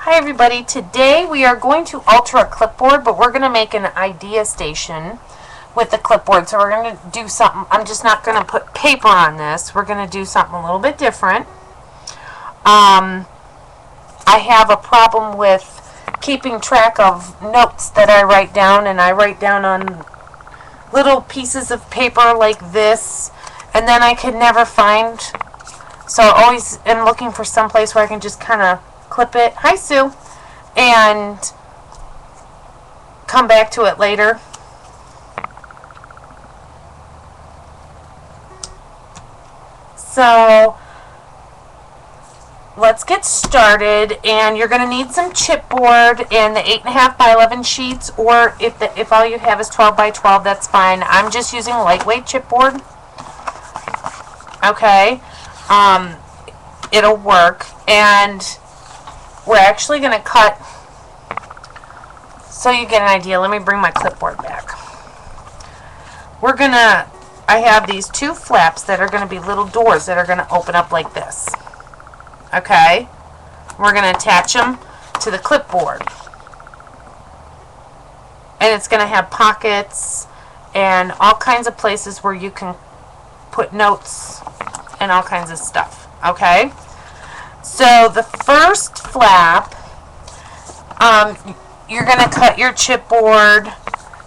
Hi everybody, today we are going to alter a clipboard, but we're going to make an idea station with the clipboard. So we're going to do something, I'm just not going to put paper on this, we're going to do something a little bit different. I have a problem with keeping track of notes that I write down, and I write down on little pieces of paper like this, and then I can never find, so I always am looking for some place where I can just kind of clip it, hi Sue, and come back to it later. So let's get started, and you're going to need some chipboard and the 8.5 by 11 sheets, or if all you have is 12 by 12, that's fine. I'm just using lightweight chipboard. Okay, it'll work, and we're actually going to cut, so you get an idea. Let me bring my clipboard back. I have these two flaps that are going to be little doors that are going to open up like this. Okay? We're going to attach them to the clipboard. And it's going to have pockets and all kinds of places where you can put notes and all kinds of stuff. Okay? So the first flap, you're going to cut your chipboard,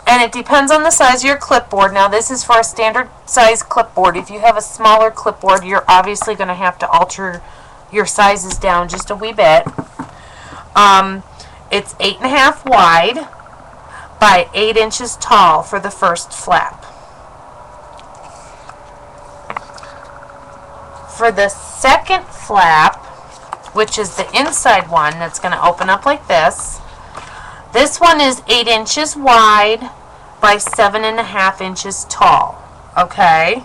and it depends on the size of your clipboard. Now this is for a standard size clipboard. If you have a smaller clipboard, you're obviously going to have to alter your sizes down just a wee bit. It's 8.5 wide by 8 inches tall for the first flap. For the second flap, which is the inside one that's going to open up like this, this one is 8 inches wide by 7.5 inches tall. Okay?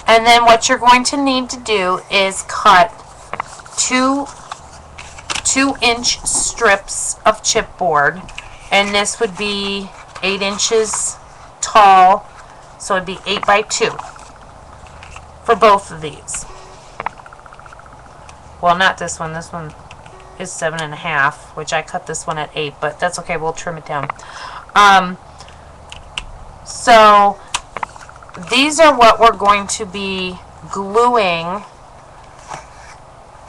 And then what you're going to need to do is cut two 2-inch strips of chipboard, and this would be 8 inches tall, so it'd be 8 by 2 for both of these. Well, not this one. This one is 7.5, which I cut this one at 8, but that's okay. We'll trim it down. So these are what we're going to be gluing,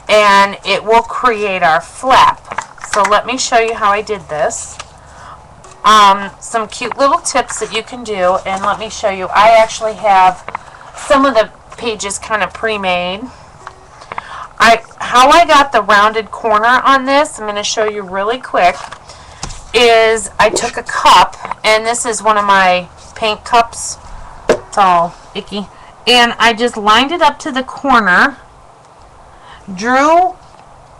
and it will create our flap. So let me show you how I did this. Some cute little tips that you can do, and let me show you. I actually have some of the pages kind of pre-made. How I got the rounded corner on this, I'm going to show you really quick, is I took a cup, and this is one of my paint cups. It's all icky. And I just lined it up to the corner, drew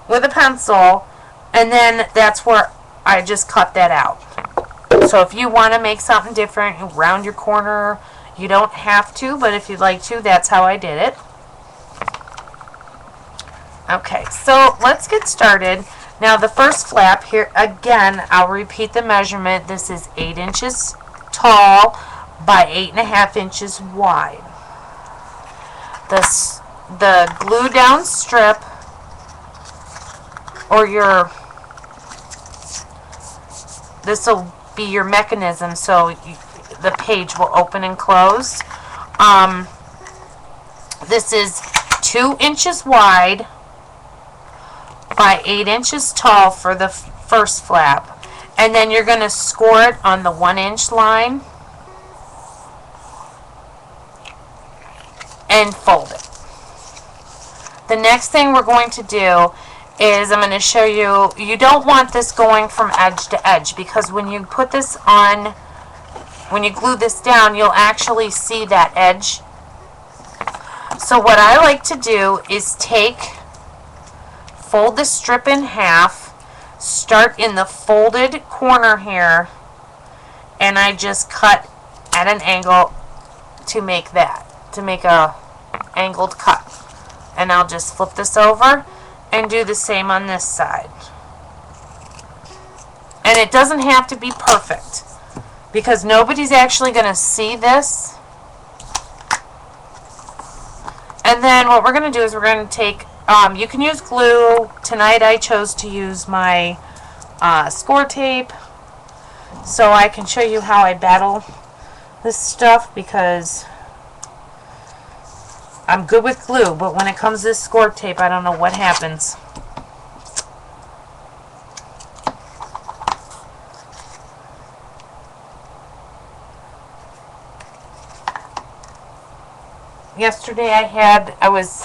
with a pencil, and then that's where I just cut that out. So if you want to make something different, you round your corner, you don't have to, but if you'd like to, that's how I did it. Okay, so let's get started. Now the first flap here, again, I'll repeat the measurement. This is 8 inches tall by 8.5 inches wide. The glue down strip, or this will be your mechanism, so the page will open and close. This is 2 inches wide by 8 inches tall for the first flap, and then you're going to score it on the 1-inch line and fold it. The next thing we're going to do is I'm going to show you, you don't want this going from edge to edge, because when you put this on, when you glue this down, you'll actually see that edge. So what I like to do is fold the strip in half, start in the folded corner here, and I just cut at an angle to make a angled cut. And I'll just flip this over and do the same on this side. And it doesn't have to be perfect, because nobody's actually going to see this. And then what we're going to do is we're going to take You can use glue. Tonight I chose to use my score tape so I can show you how I battle this stuff, because I'm good with glue, but when it comes to this score tape, I don't know what happens. Yesterday I was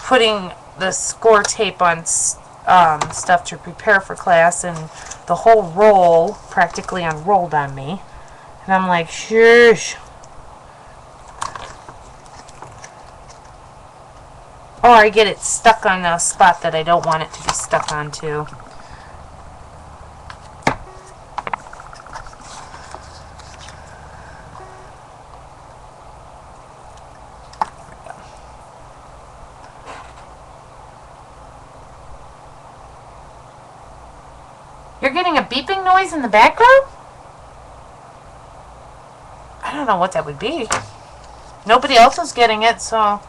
putting the score tape on stuff to prepare for class, and the whole roll practically unrolled on me. And I'm like, shush. Or I get it stuck on a spot that I don't want it to be stuck onto. You're getting a beeping noise in the background? I don't know what that would be. Nobody else is getting it, so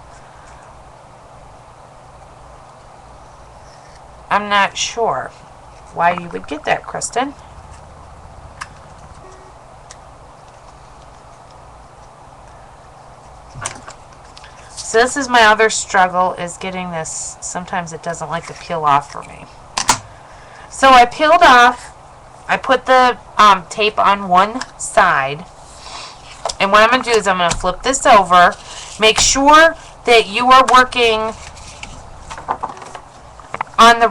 I'm not sure why you would get that, Kristen. So this is my other struggle, is getting this. Sometimes it doesn't like to peel off for me. So I peeled off. I put the tape on one side. And what I'm going to do is I'm going to flip this over. Make sure that you are working on the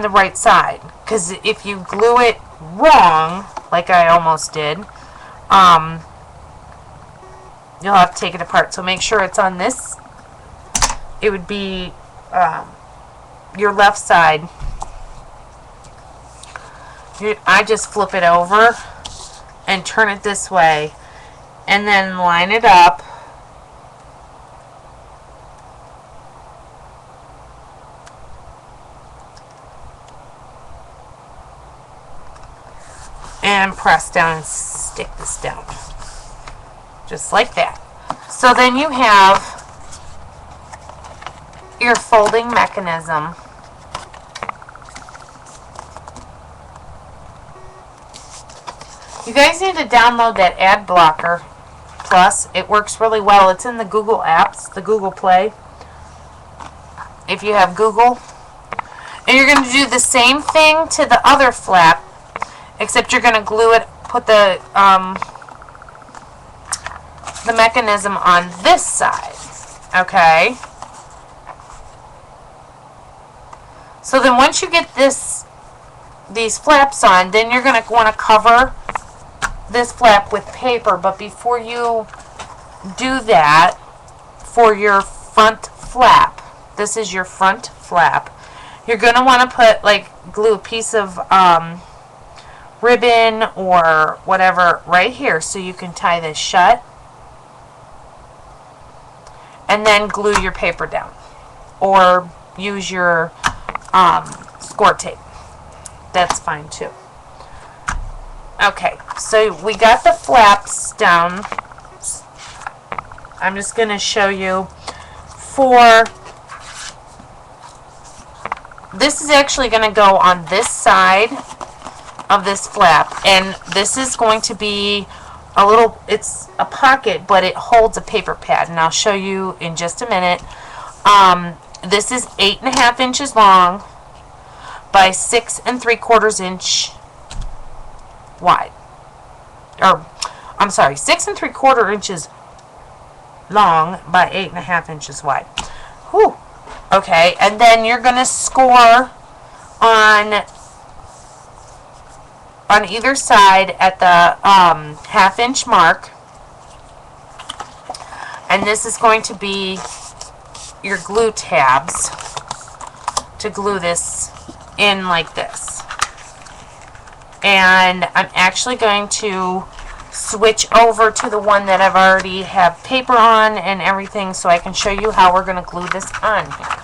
right side, because if you glue it wrong, like I almost did, you'll have to take it apart. So make sure it's on this. It would be your left side. I just flip it over and turn it this way, and then line it up. And press down and stick this down. Just like that. So then you have your folding mechanism. You guys need to download that Ad Blocker Plus. It works really well. It's in the Google apps, the Google Play, if you have Google. And you're going to do the same thing to the other flap, except you're going to glue it, put the mechanism on this side. Okay? So then once you get these flaps on, then you're going to want to cover this flap with paper. But before you do that, for your front flap, this is your front flap, you're going to want to put, like, glue a piece of ribbon or whatever right here so you can tie this shut, and then glue your paper down, or use your score tape. That's fine too. Okay, so we got the flaps down. I'm just going to show you for this is actually going to go on this side of this flap, and this is going to be a little, it's a pocket, but it holds a paper pad, and I'll show you in just a minute. This is 8.5 inches long by 6 3/4 inch wide. Or, I'm sorry, 6 3/4 inches long by 8.5 inches wide. Whew. Okay, and then you're going to score on either side at the 1/2 inch mark. And this is going to be your glue tabs to glue this in like this. And I'm actually going to switch over to the one that I've already have paper on and everything, so I can show you how we're going to glue this on here.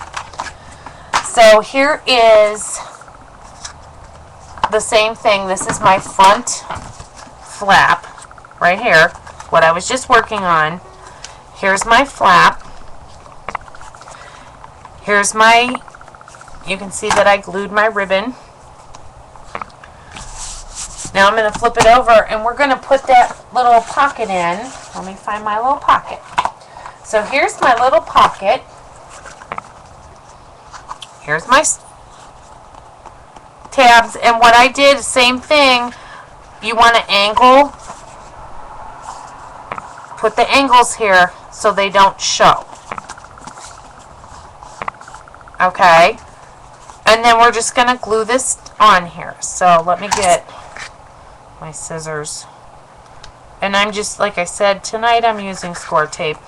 So here is the same thing. This is my front flap right here, what I was just working on. Here's my flap. Here's my, you can see that I glued my ribbon. Now I'm going to flip it over and we're going to put that little pocket in. Let me find my little pocket. So here's my little pocket. Here's my tabs, and what I did, same thing, you want to angle, put the angles here so they don't show. Okay, and then we're just going to glue this on here. So let me get my scissors, and I'm just, like I said, tonight I'm using score tape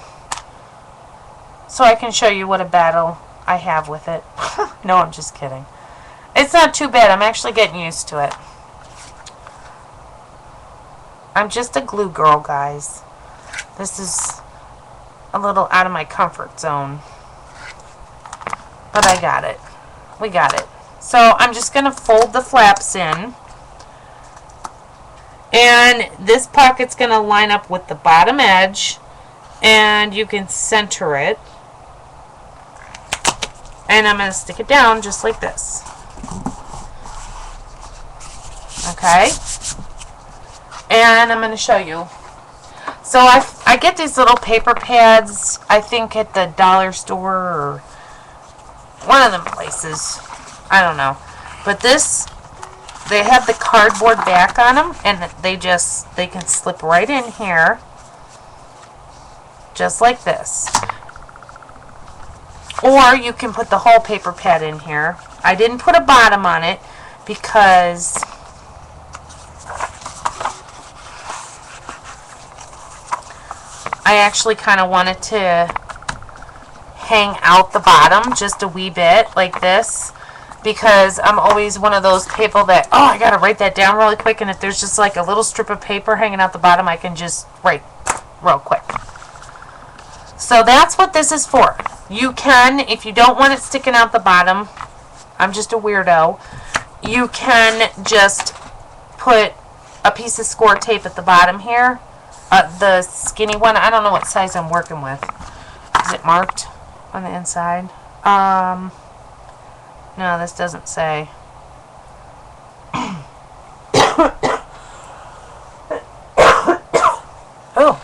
so I can show you what a battle I have with it. No, I'm just kidding. It's not too bad. I'm actually getting used to it. I'm just a glue girl, guys. This is a little out of my comfort zone. But I got it. We got it. So I'm just going to fold the flaps in. And this pocket's going to line up with the bottom edge. And you can center it. And I'm going to stick it down just like this. Okay? And I'm going to show you. So I get these little paper pads, I think at the dollar store or one of them places. I don't know. But this, they have the cardboard back on them, and they can slip right in here. Just like this. Or you can put the whole paper pad in here. I didn't put a bottom on it because I actually kind of wanted to hang out the bottom just a wee bit like this, because I'm always one of those people that, oh, I gotta write that down really quick, and if there's just like a little strip of paper hanging out the bottom, I can just write real quick. So that's what this is for. You can, if you don't want it sticking out the bottom, I'm just a weirdo, you can just put a piece of score tape at the bottom here. The skinny one, I don't know what size I'm working with. Is it marked on the inside? No, this doesn't say. Oh.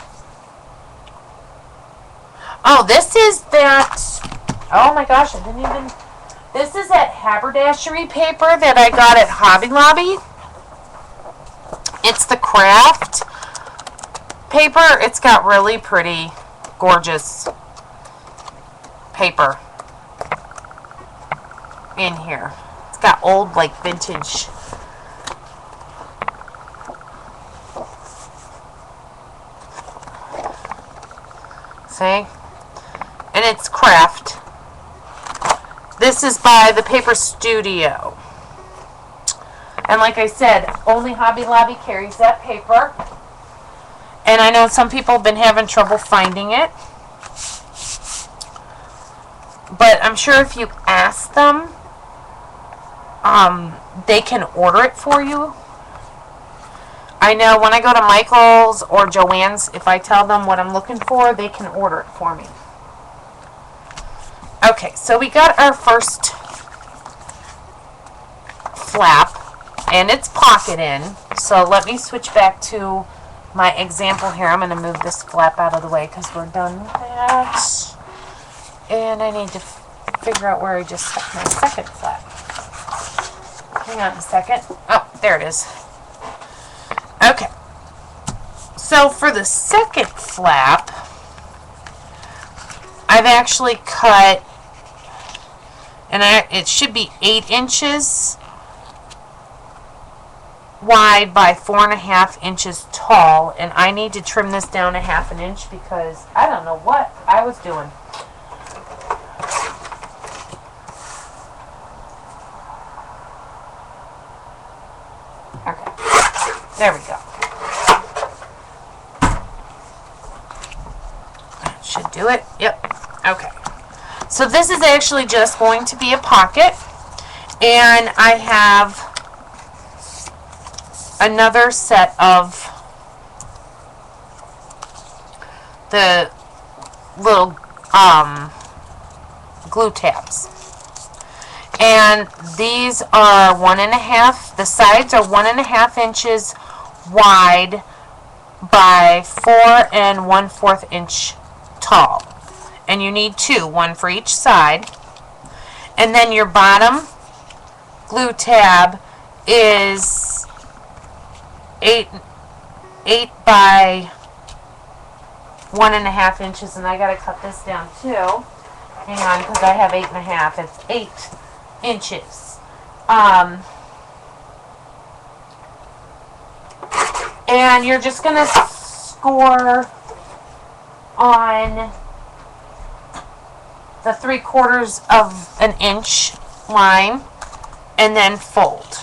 Oh, this is that, oh my gosh, I didn't even, this is that haberdashery paper that I got at Hobby Lobby. It's the craft paper. It's got really pretty, gorgeous paper in here. It's got old, like, vintage. See? And it's craft. This is by the Paper Studio. And like I said, only Hobby Lobby carries that paper. And I know some people have been having trouble finding it. But I'm sure if you ask them, they can order it for you. I know when I go to Michael's or Joann's, if I tell them what I'm looking for, they can order it for me. Okay, so we got our first flap and its pocket in. So let me switch back to my example here. I'm going to move this flap out of the way because we're done with that. And I need to figure out where I just stuck my second flap. Hang on a second. Oh, there it is. Okay. So for the second flap, I've actually cut, and it should be 8 inches wide by 4.5 inches tall, and I need to trim this down 1/2 inch because I don't know what I was doing. Okay, there we go. That should do it. Yep. Okay. So this is actually just going to be a pocket, and I have another set of the little glue tabs. And these are 1.5, the sides are 1.5 inches wide by 4 1/4 inch tall. And you need 2, one for each side. And then your bottom glue tab is 8 by 1.5 inches, and I gotta cut this down too. Hang on, because I have 8.5. It's 8 inches. And you're just gonna score on the 3/4 of an inch line, and then fold.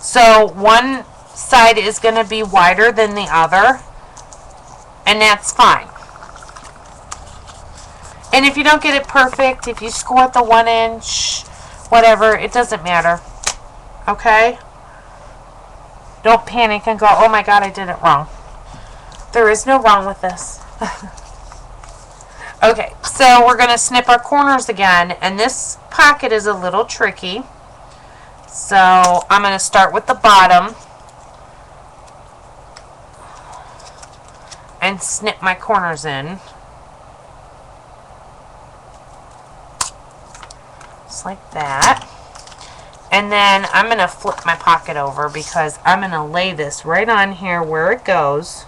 So one side is going to be wider than the other, and that's fine. And if you don't get it perfect, if you score at the 1 inch, whatever, it doesn't matter. Okay? Don't panic and go, oh my god, I did it wrong. There is no wrong with this. Okay, so we're going to snip our corners again, and this pocket is a little tricky. So I'm going to start with the bottom and snip my corners in. Just like that. And then I'm going to flip my pocket over because I'm going to lay this right on here where it goes.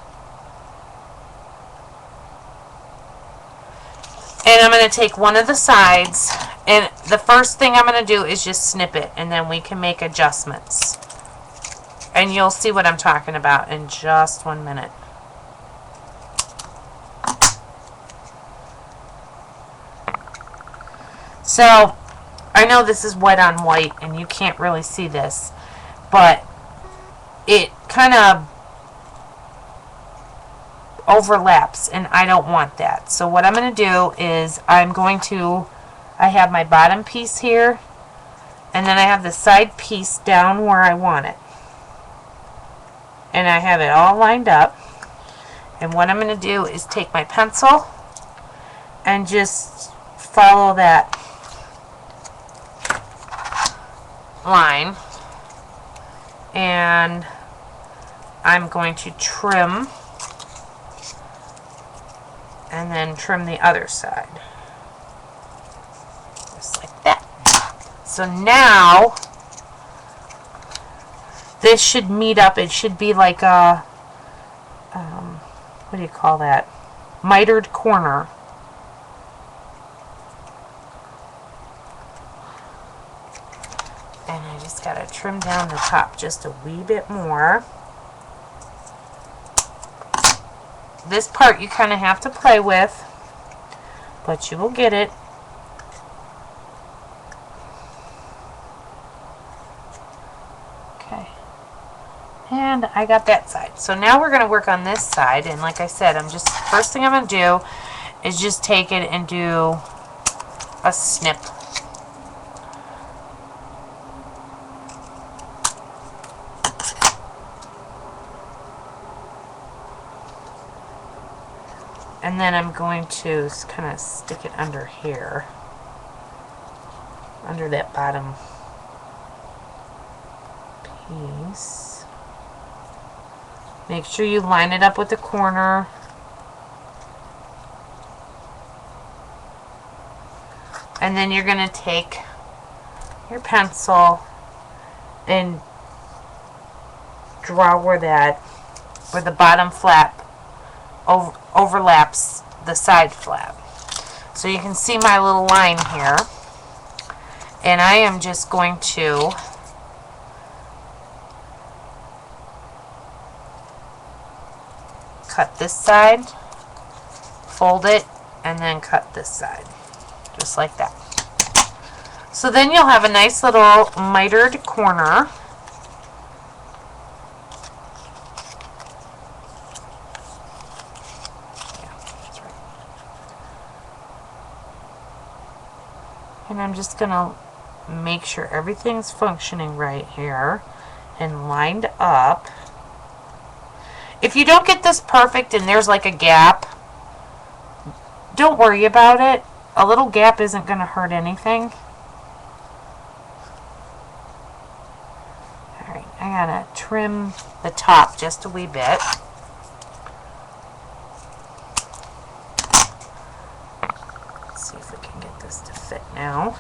And I'm going to take one of the sides, and the first thing I'm going to do is just snip it, and then we can make adjustments. And you'll see what I'm talking about in just 1 minute. So, I know this is white on white, and you can't really see this, but it kind of overlaps, and I don't want that. So what I'm going to do is I have my bottom piece here, and then I have the side piece down where I want it. And I have it all lined up. And what I'm going to do is take my pencil and just follow that line. And I'm going to trim, and then trim the other side. Just like that. So now, this should meet up. It should be like a, what do you call that? Mitered corner. And I just gotta trim down the top just a wee bit more. This part you kind of have to play with, but you will get it. Okay. And I got that side. So now we're going to work on this side, and like I said, first thing I'm going to do is just take it and do a snip. And then I'm going to kind of stick it under here, under that bottom piece. Make sure you line it up with the corner. And then you're going to take your pencil and draw where the bottom flap overlaps the side flap. So you can see my little line here, and I am just going to cut this side, fold it, and then cut this side, just like that. So then you'll have a nice little mitered corner. And I'm just going to make sure everything's functioning right here and lined up. If you don't get this perfect and there's like a gap, don't worry about it. a little gap isn't going to hurt anything. Alright, I gotta trim the top just a wee bit. Let's see if we can get this to fit now.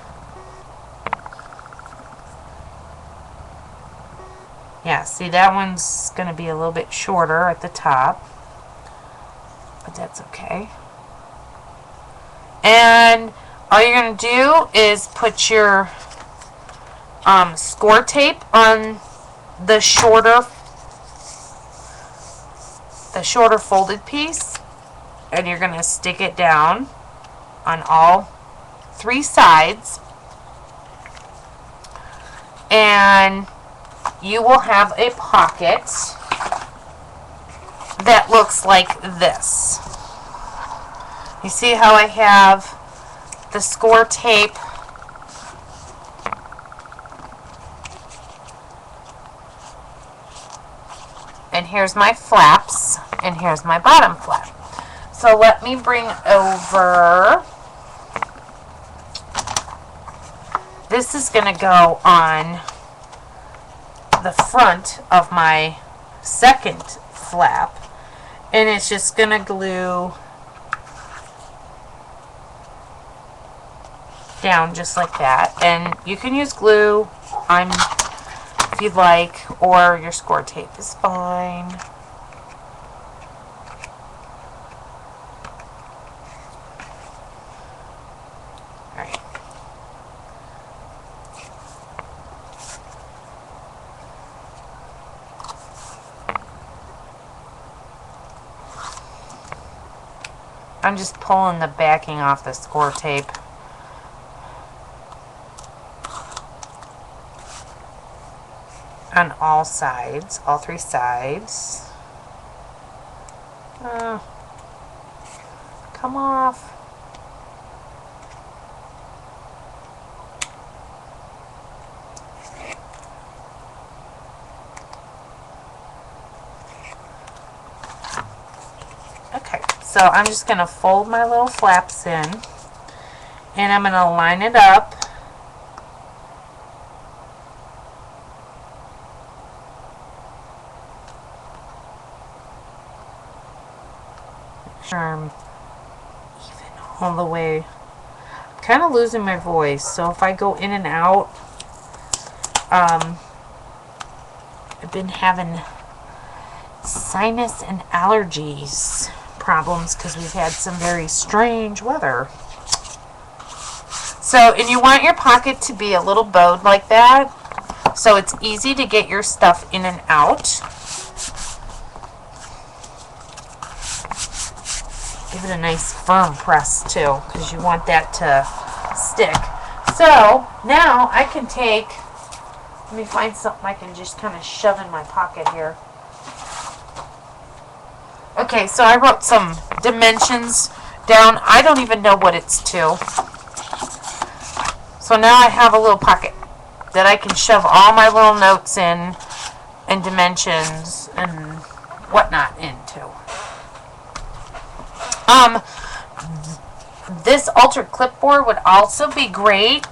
Yeah, see, that one's going to be a little bit shorter at the top, but that's okay. And all you're going to do is put your score tape on the shorter folded piece, and you're going to stick it down on all 3 sides, and you will have a pocket that looks like this. You see how I have the score tape and here's my flaps and here's my bottom flap. So let me bring over, this is going to go on the front of my second flap, and it's just going to glue down just like that. And you can use glue if you'd like, or your score tape is fine. Alright. I'm just pulling the backing off the score tape. On all sides, all 3 sides. Come off. Okay, so I'm just going to fold my little flaps in, and I'm going to line it up. Even all the way. I'm kind of losing my voice, so if I go in and out, I've been having sinus and allergies problems because we've had some very strange weather. So, and you want your pocket to be a little bowed like that, so it's easy to get your stuff in and out. Give it a nice firm press too, because you want that to stick. So now I can take, let me find something I can just kind of shove in my pocket here. Okay, so I wrote some dimensions down. I don't even know what it's to. So now I have a little pocket that I can shove all my little notes in and dimensions and whatnot into. This altered clipboard would also be great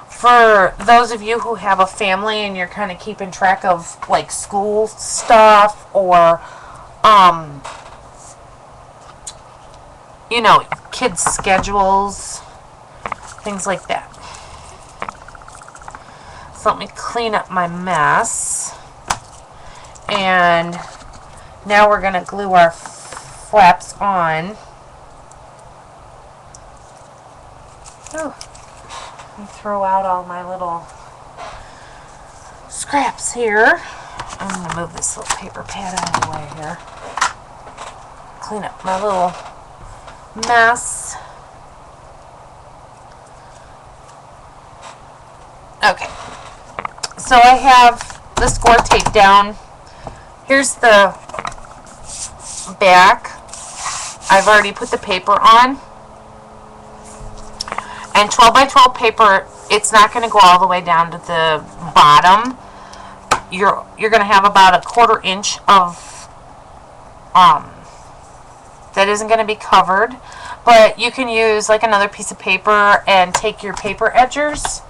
for those of you who have a family and you're kind of keeping track of like school stuff or you know, kids' schedules, things like that. So let me clean up my mess, and now we're going to glue our flaps on. Oh, let me throw out all my little scraps here. I'm going to move this little paper pad out of the way here. Clean up my little mess. Okay, so I have the score tape down. Here's the back. I've already put the paper on. And 12 by 12 paper, it's not going to go all the way down to the bottom. You're going to have about a 1/4 inch of that isn't going to be covered, But you can use like another piece of paper and take your paper edgers,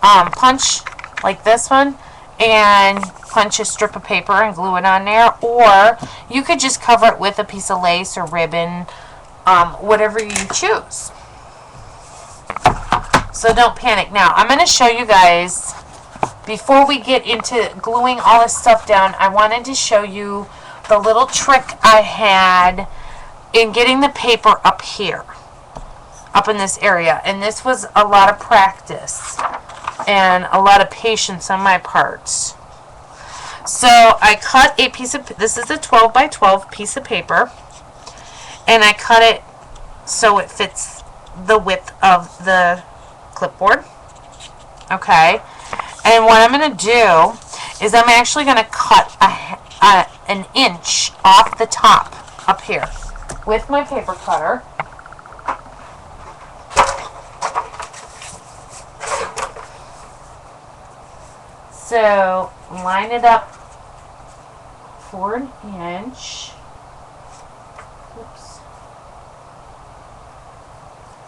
punch like this one, and punch a strip of paper and glue it on there. Or you could just cover it with a piece of lace or ribbon, whatever you choose. So don't panic. Now, I'm going to show you guys, before we get into gluing all this stuff down, I wanted to show you the little trick I had in getting the paper up here, up in this area. And this was a lot of practice and a lot of patience on my part. So I cut a piece of, this is a 12 by 12 piece of paper, and I cut it so it fits the width of the clipboard. Okay, and what I'm going to do is I'm actually going to cut an inch off the top up here with my paper cutter. So line it up for an inch. Oops.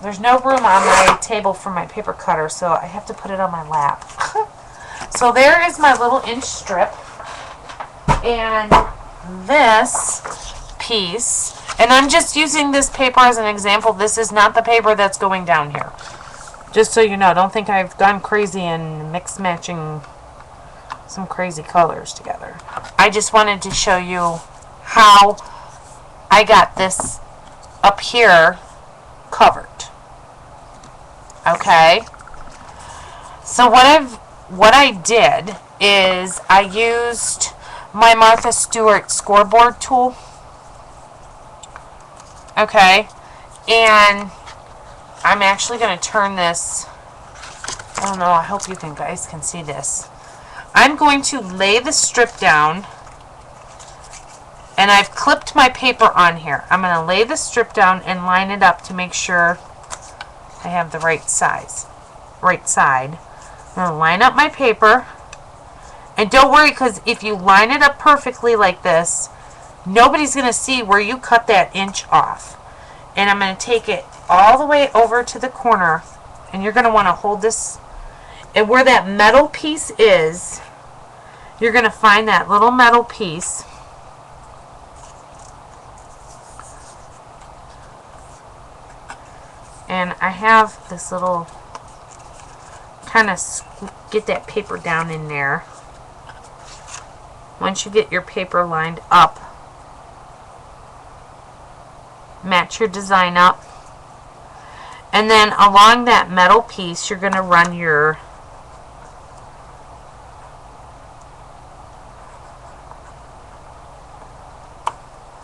There's no room on my table for my paper cutter, so I have to put it on my lap. So there is my little inch strip. And this piece, and I'm just using this paper as an example. This is not the paper that's going down here. Just so you know, don't think I've gone crazy and mix matching some crazy colors together. I just wanted to show you how I got this up here covered. Okay, so what I did is I used my Martha Stewart scoreboard tool. Okay, and I'm actually going to turn this. I don't know, I hope you guys can see this. I'm going to lay the strip down, and I've clipped my paper on here. I'm going to lay the strip down and line it up to make sure I have the right size, right side. I'm going to line up my paper, and don't worry, because if you line it up perfectly like this, nobody's going to see where you cut that inch off. And I'm going to take it all the way over to the corner, and you're going to want to hold this, and where that metal piece is, you're going to find that little metal piece. And I have this little, kind of get that paper down in there. Once you get your paper lined up, match your design up, and then along that metal piece you're going to run your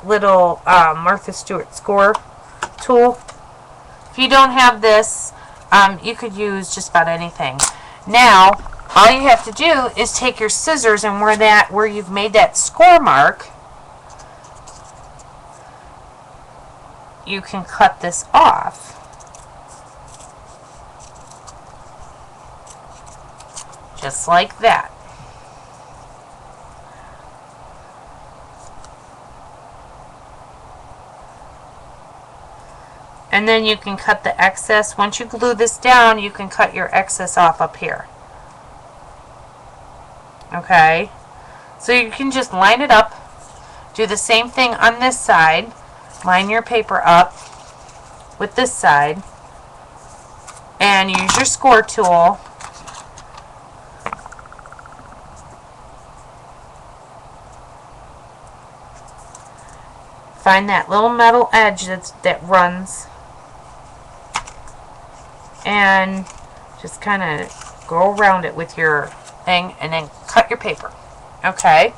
little Martha Stewart score tool. If you don't have this, you could use just about anything. Now all you have to do is take your scissors, and where you've made that score mark, you can cut this off. Just like that. And then you can cut the excess. Once you glue this down, you can cut your excess off up here. Okay? So you can just line it up. Do the same thing on this side. Line your paper up with this side. And use your score tool. Find that little metal edge that runs, and just kind of go around it with your thing, and then cut your paper. Okay,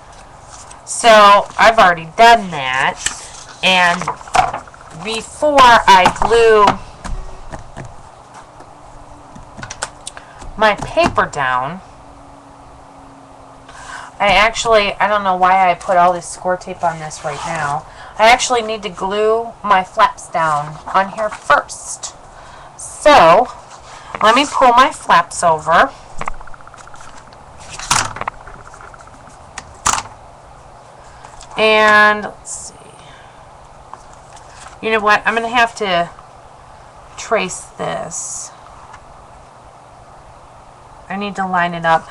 so I've already done that, and before I glue my paper down, I don't know why I put all this score tape on this right now. I actually need to glue my flaps down on here first. So, let me pull my flaps over. And, let's see. You know what? I'm going to have to trace this. I need to line it up.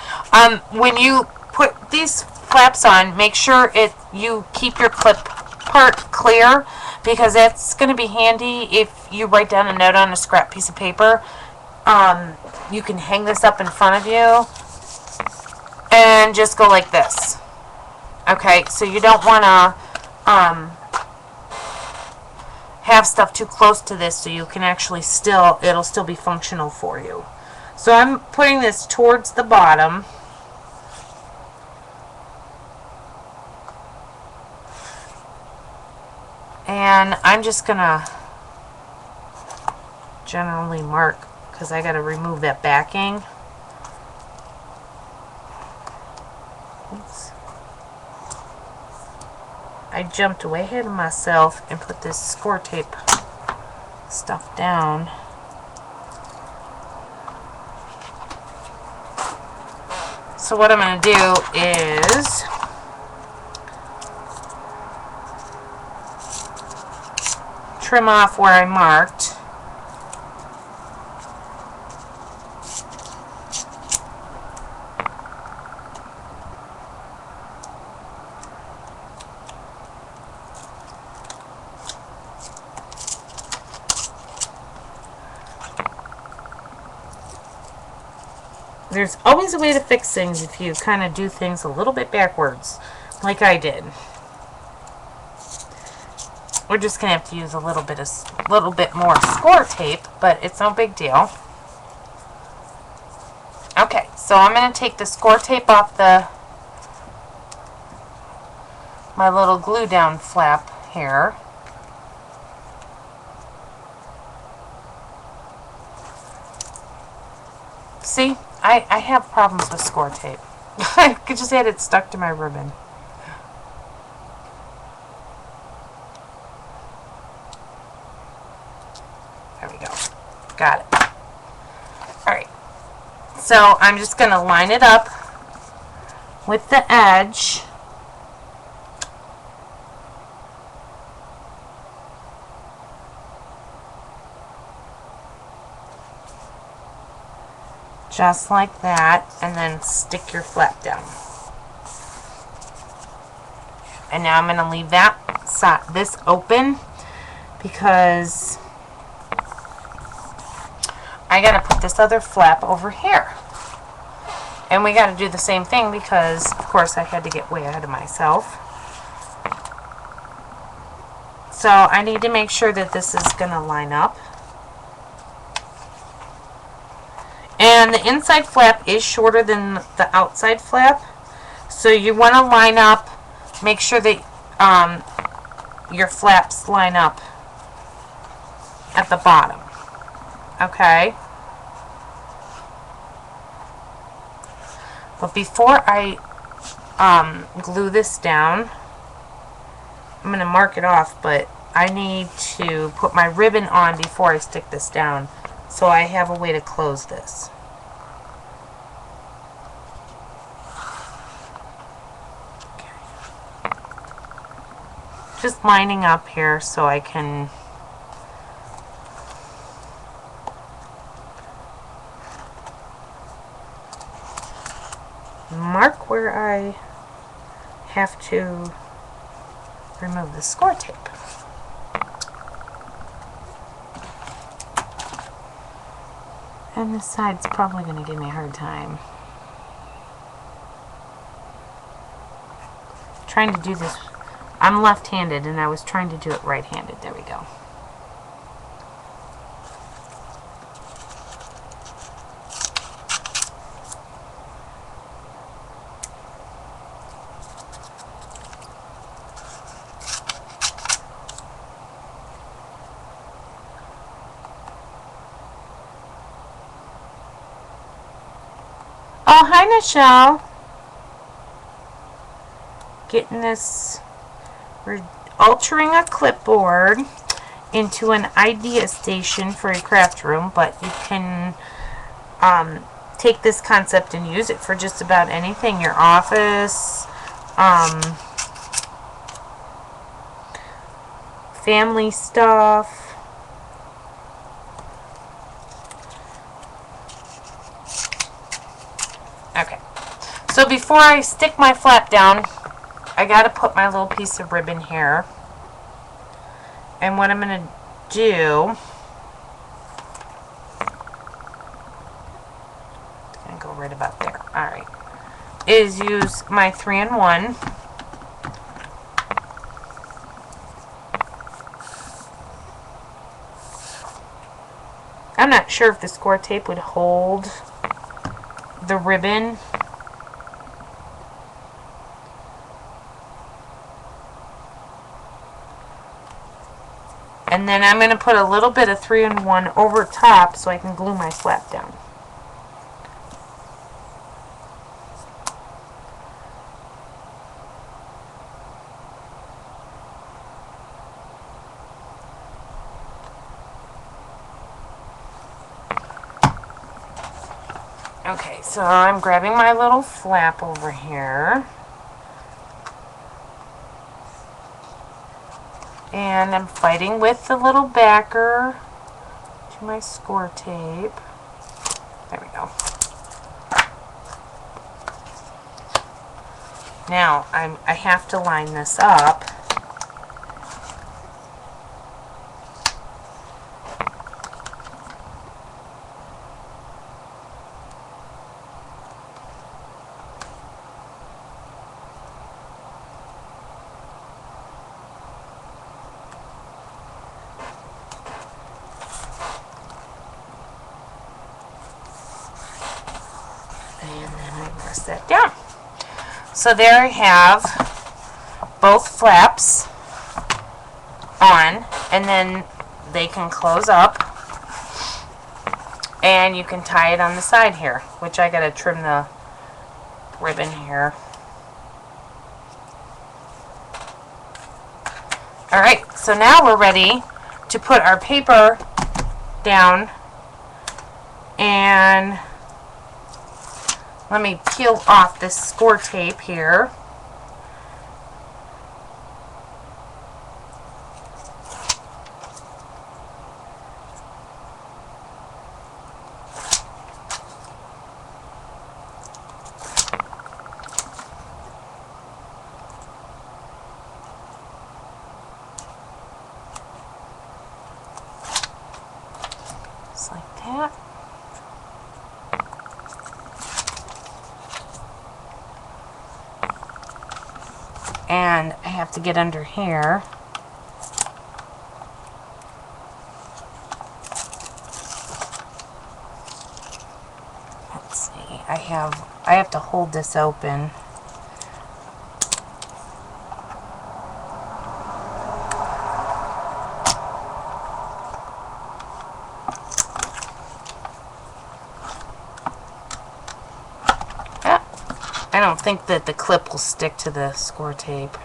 When you put these flaps on, make sure you keep your clip part clear, because that's going to be handy if you write down a note on a scrap piece of paper. You can hang this up in front of you and just go like this. Okay, so you don't want to have stuff too close to this, so you can actually it'll still be functional for you. So I'm putting this towards the bottom. And I'm just gonna generally mark, because I gotta remove that backing. Oops. I jumped way ahead of myself and put this score tape stuff down. So what I'm going to do is trim off where I marked. There's always a way to fix things if you kind of do things a little bit backwards, like I did. We're just gonna have to use a little bit more score tape, but it's no big deal. Okay, so I'm gonna take the score tape off my little glue down flap here. See? I have problems with score tape. I just had it stuck to my ribbon. There we go. Got it. Alright. So I'm just going to line it up with the edge. Just like that, and then stick your flap down. And now I'm going to leave this open, because I got to put this other flap over here. And we got to do the same thing, because of course I had to get way ahead of myself. So I need to make sure that this is going to line up. And the inside flap is shorter than the outside flap, so you want to line up, make sure that your flaps line up at the bottom. Okay? But before I glue this down, I'm going to mark it off, but I need to put my ribbon on before I stick this down, so I have a way to close this. Okay. Just lining up here so I can mark where I have to remove the score tape. And this side's probably going to give me a hard time. Trying to do this, I'm left-handed and I was trying to do it right-handed. There we go. Oh, hi, Nichelle. Getting this, we're altering a clipboard into an idea station for a craft room, but you can take this concept and use it for just about anything. Your office, family stuff. So before I stick my flap down, I got to put my little piece of ribbon here. And what I'm going to do, it's going to go right about there. Alright. Is use my 3-in-1. I'm not sure if the score tape would hold the ribbon. And then I'm going to put a little bit of 3-in-1 over top so I can glue my flap down. Okay, so I'm grabbing my little flap over here. And I'm fighting with the little backer to my score tape. There we go. Now, I have to line this up. And then I press that down. So there I have both flaps on, and then they can close up, and you can tie it on the side here, which I gotta trim the ribbon here. Alright, so now we're ready to put our paper down, and let me peel off this score tape here. Just like that. And I have to get under here. Let's see. I have to hold this open. I don't think that the clip will stick to the score tape.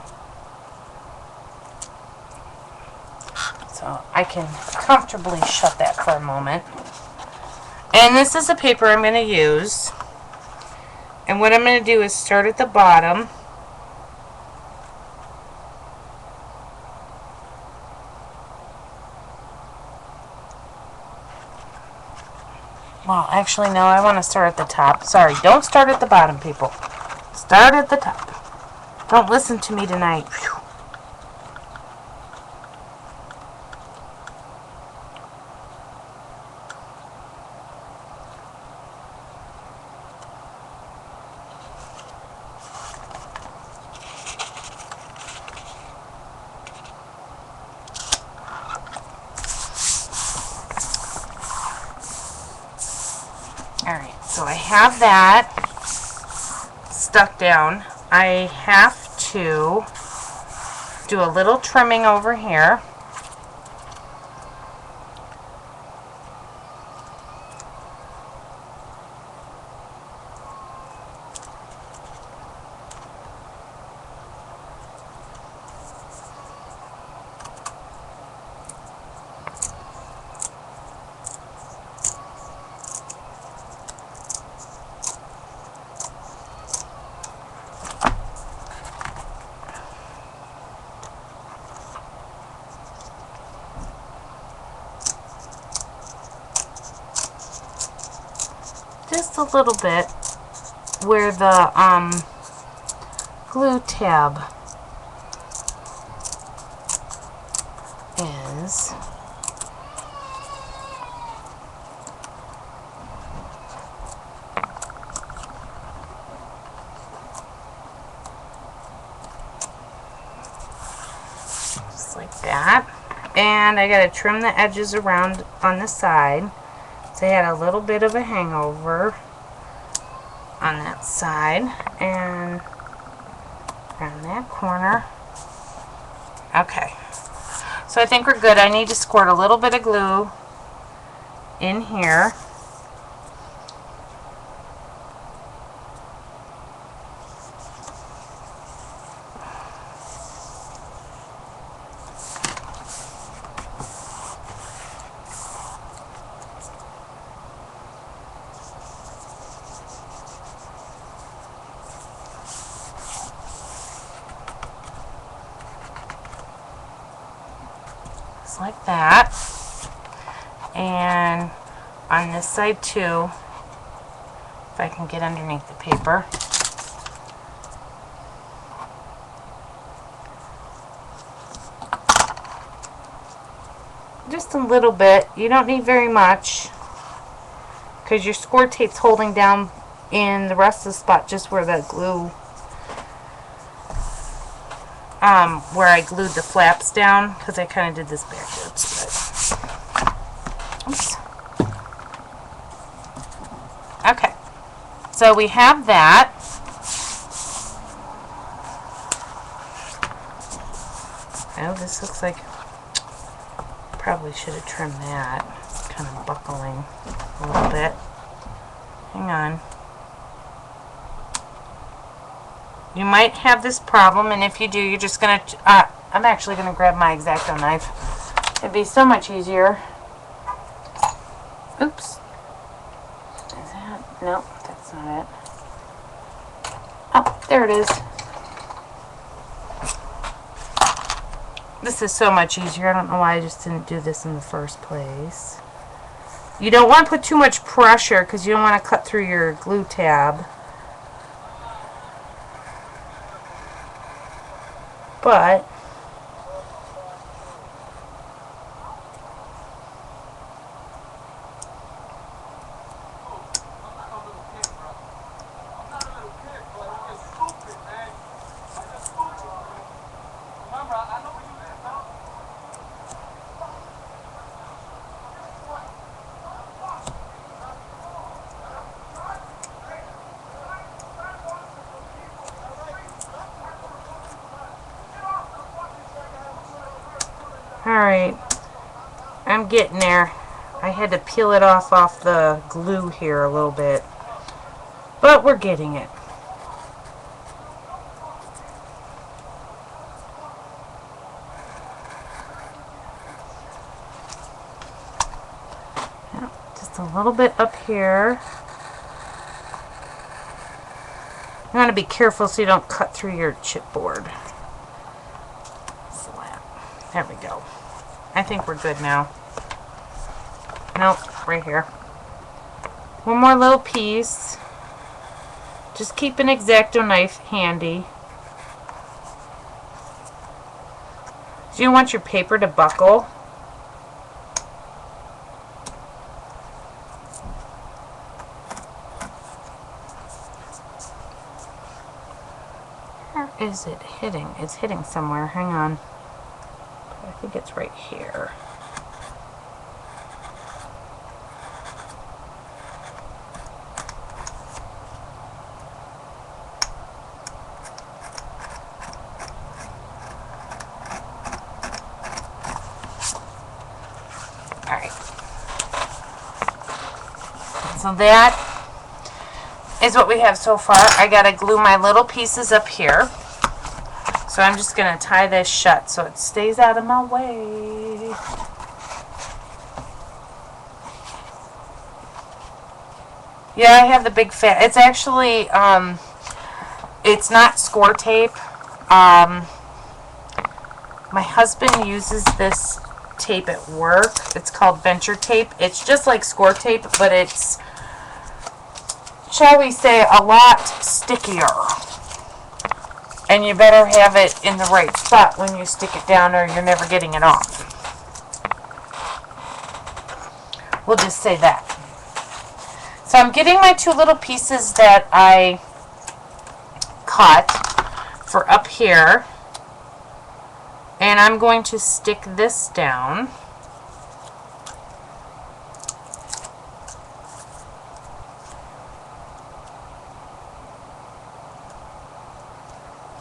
So I can comfortably shut that for a moment. And this is the paper I'm going to use. And what I'm going to do is start at the bottom. Well, actually, no, I want to start at the top. Sorry, don't start at the bottom, people. Start at the top. Don't listen to me tonight. Whew. Alright, so I have that stuck down. I have to do a little trimming over here. Just a little bit. where the glue tab is. Just like that. And I gotta trim the edges around on the side. So I had a little bit of a hangover on that side and around that corner. Okay, so I think we're good. I need to squirt a little bit of glue in here. Like that. And on this side too, if I can get underneath the paper. Just a little bit. You don't need very much because your score tape's holding down in the rest of the spot just where the glue where I glued the flaps down, because I kind of did this backwards. But, oops. Okay, so we have that. Oh, this looks like probably should have trimmed that. It's kind of buckling a little bit. Hang on. You might have this problem, and if you do, you're just going to... I'm actually going to grab my X-Acto knife. It'd be so much easier. Oops. Is that... Nope, that's not it. Oh, there it is. This is so much easier. I don't know why I just didn't do this in the first place. You don't want to put too much pressure because you don't want to cut through your glue tab. But alright, I'm getting there. I had to peel it off the glue here a little bit. But we're getting it. Yep, just a little bit up here. You want to be careful so you don't cut through your chipboard. There we go. I think we're good now. Nope, right here. One more little piece. Just keep an X-Acto knife handy. Do you want your paper to buckle? Where is it hitting? It's hitting somewhere. Hang on. I think it's right here. Alright. So that is what we have so far. I gotta glue my little pieces up here. So I'm just going to tie this shut so it stays out of my way. Yeah, I have the big fat. It's actually, it's not score tape. My husband uses this tape at work. It's called venture tape. It's just like score tape, but it's shall we say, a lot stickier. And you better have it in the right spot when you stick it down or you're never getting it off. We'll just say that. So I'm getting my 2 little pieces that I cut for up here. And I'm going to stick this down.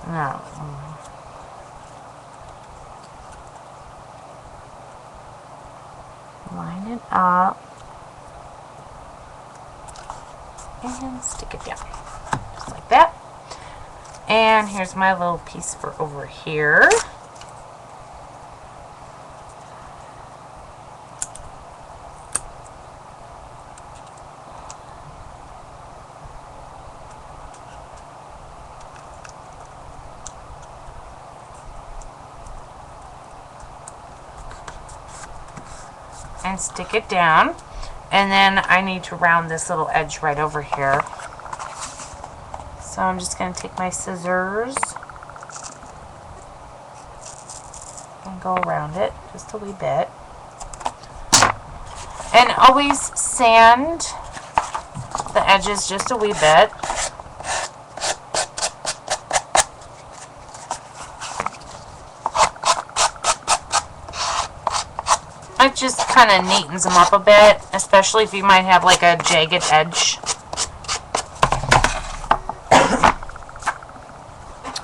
Now, line it up and stick it down just like that. And here's my little piece for over here. And stick it down, and then I need to round this little edge right over here. So I'm just going to take my scissors and go around it just a wee bit. And always sand the edges just a wee bit. It just kind of neatens them up a bit, especially if you might have like a jagged edge.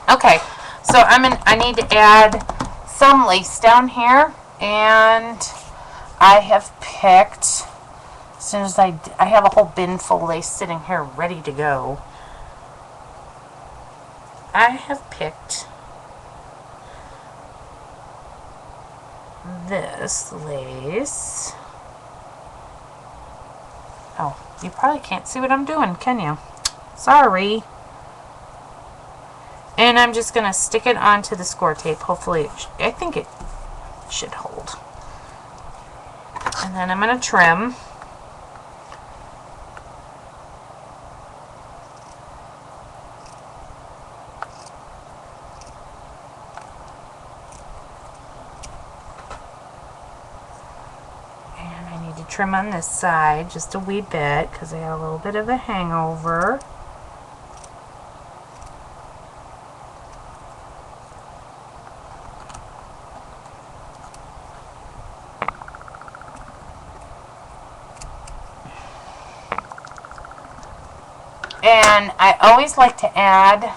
Okay, so I need to add some lace down here, and I have picked, as soon as I have a whole bin full of lace sitting here ready to go. I have picked this lace. Oh, you probably can't see what I'm doing, can you? Sorry. And I'm just going to stick it onto the score tape. Hopefully, I think it should hold. And then I'm going to trim. Trim on this side just a wee bit because I have a little bit of a hangover. And I always like to add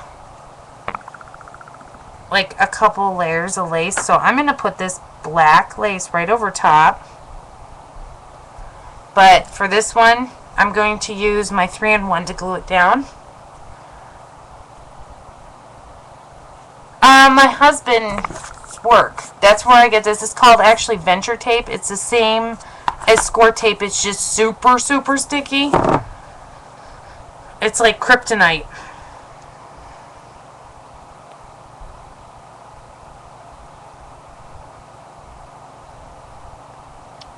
like a couple layers of lace, so I'm going to put this black lace right over top. But for this one, I'm going to use my 3-in-1 to glue it down. My husband's work, that's where I get this. It's called actually Venture Tape. It's the same as score tape. It's just super, super sticky. It's like kryptonite.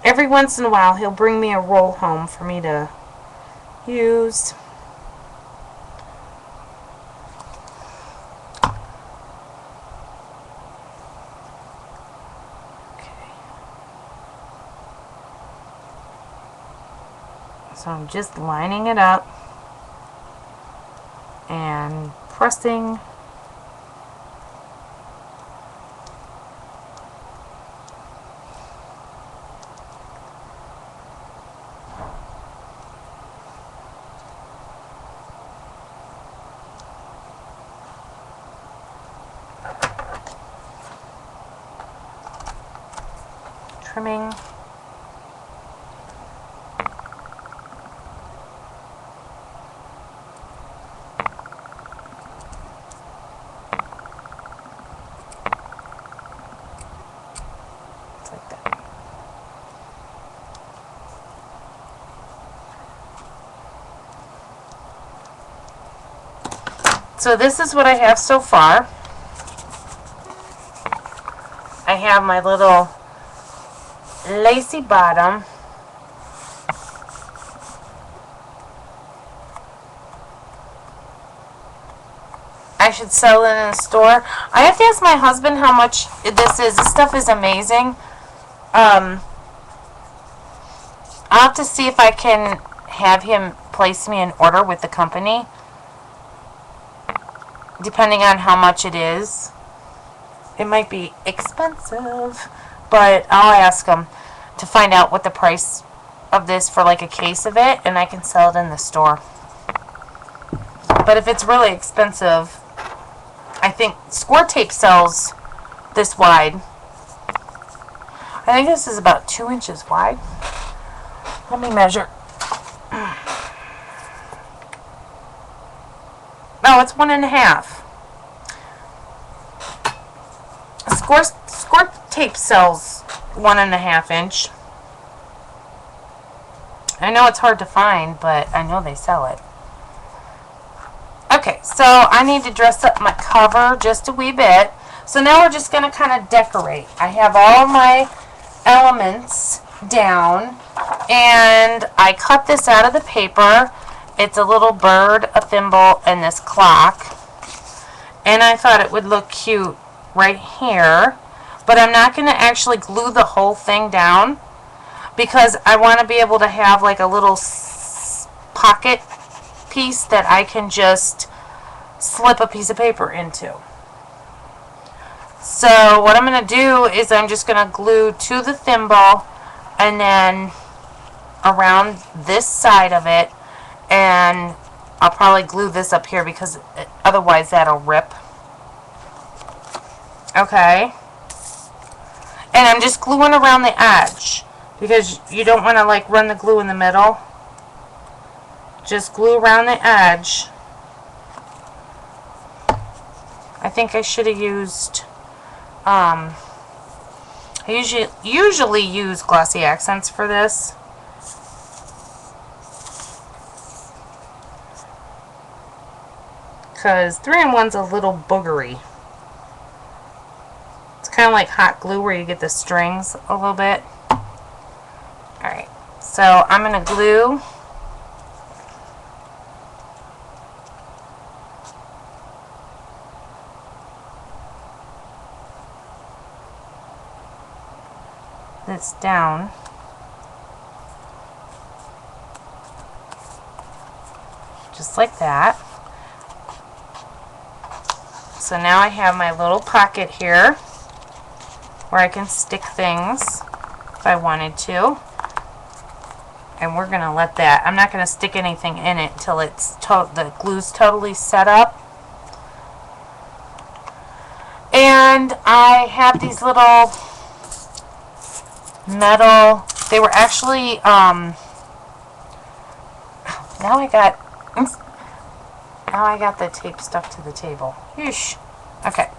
Every once in a while, he'll bring me a roll home for me to use. Okay. So I'm just lining it up and pressing. Trimming. It's like that. So this is what I have so far. I have my little lacy bottom, I should sell it in a store. I have to ask my husband how much this is. This stuff is amazing. I'll have to see if I can have him place me an order with the company, depending on how much it is. It might be expensive, but I'll ask him to find out what the price of this for like a case of it, and I can sell it in the store. But if it's really expensive, I think score tape sells this wide. I think this is about 2 inches wide. Let me measure. No, it's 1.5. Score tape sells 1.5 inch. I know it's hard to find, but I know they sell it. Okay, so I need to dress up my cover just a wee bit. So now we're just going to kind of decorate. I have all my elements down, and I cut this out of the paper. It's a little bird, a thimble, and this clock. And I thought it would look cute right here, but I'm not going to actually glue the whole thing down because I want to be able to have like a little pocket piece that I can just slip a piece of paper into. So what I'm going to do is I'm just going to glue to the thimble and then around this side of it, and I'll probably glue this up here because otherwise that'll rip. Okay. And I'm just gluing around the edge because you don't want to like run the glue in the middle. Just glue around the edge. I think I should have used, I usually use glossy accents for this. Because 3-in-1's a little boogery. It's kind of like hot glue where you get the strings a little bit. Alright, so I'm going to glue this down. Just like that. So now I have my little pocket here where I can stick things if I wanted to. And we're going to let that, I'm not going to stick anything in it until it's the glue's totally set up. And I have these little metal, they were actually, now I got the tape stuck to the table. Yeesh. Okay.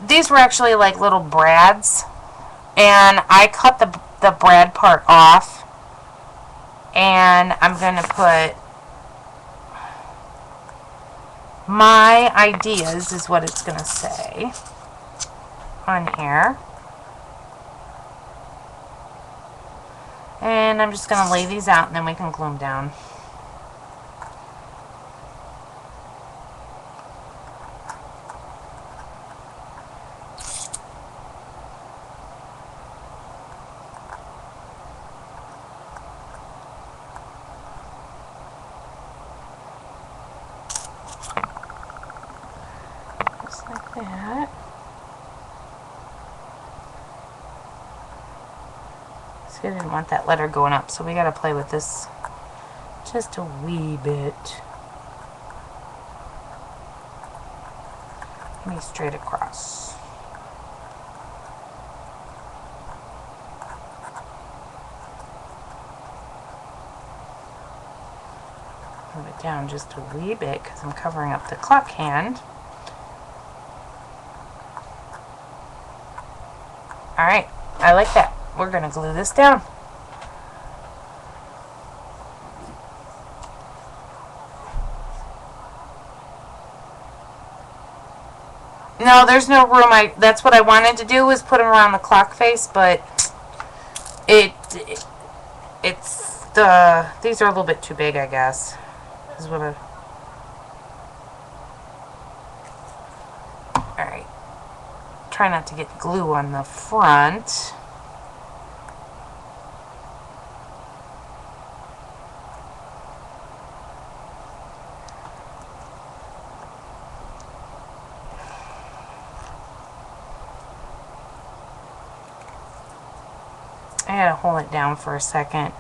These were actually like little brads, and I cut the brad part off, and I'm going to put my ideas, is what it's going to say, on here. And I'm just going to lay these out, and then we can glue them down. Like that. See, I didn't want that letter going up, so we got to play with this just a wee bit. Maybe straight across. Move it down just a wee bit because I'm covering up the clock hand. Alright, I like that. We're going to glue this down. No, there's no room. That's what I wanted to do, was put them around the clock face, but these are a little bit too big, I guess. Is what Alright. Try not to get glue on the front. I gotta hold it down for a second.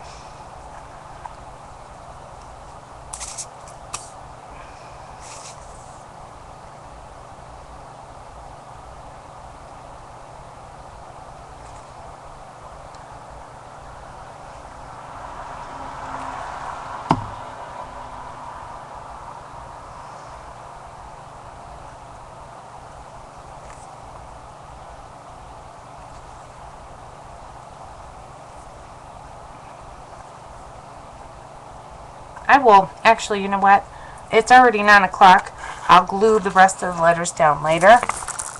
I will, actually, you know what? It's already 9 o'clock. I'll glue the rest of the letters down later.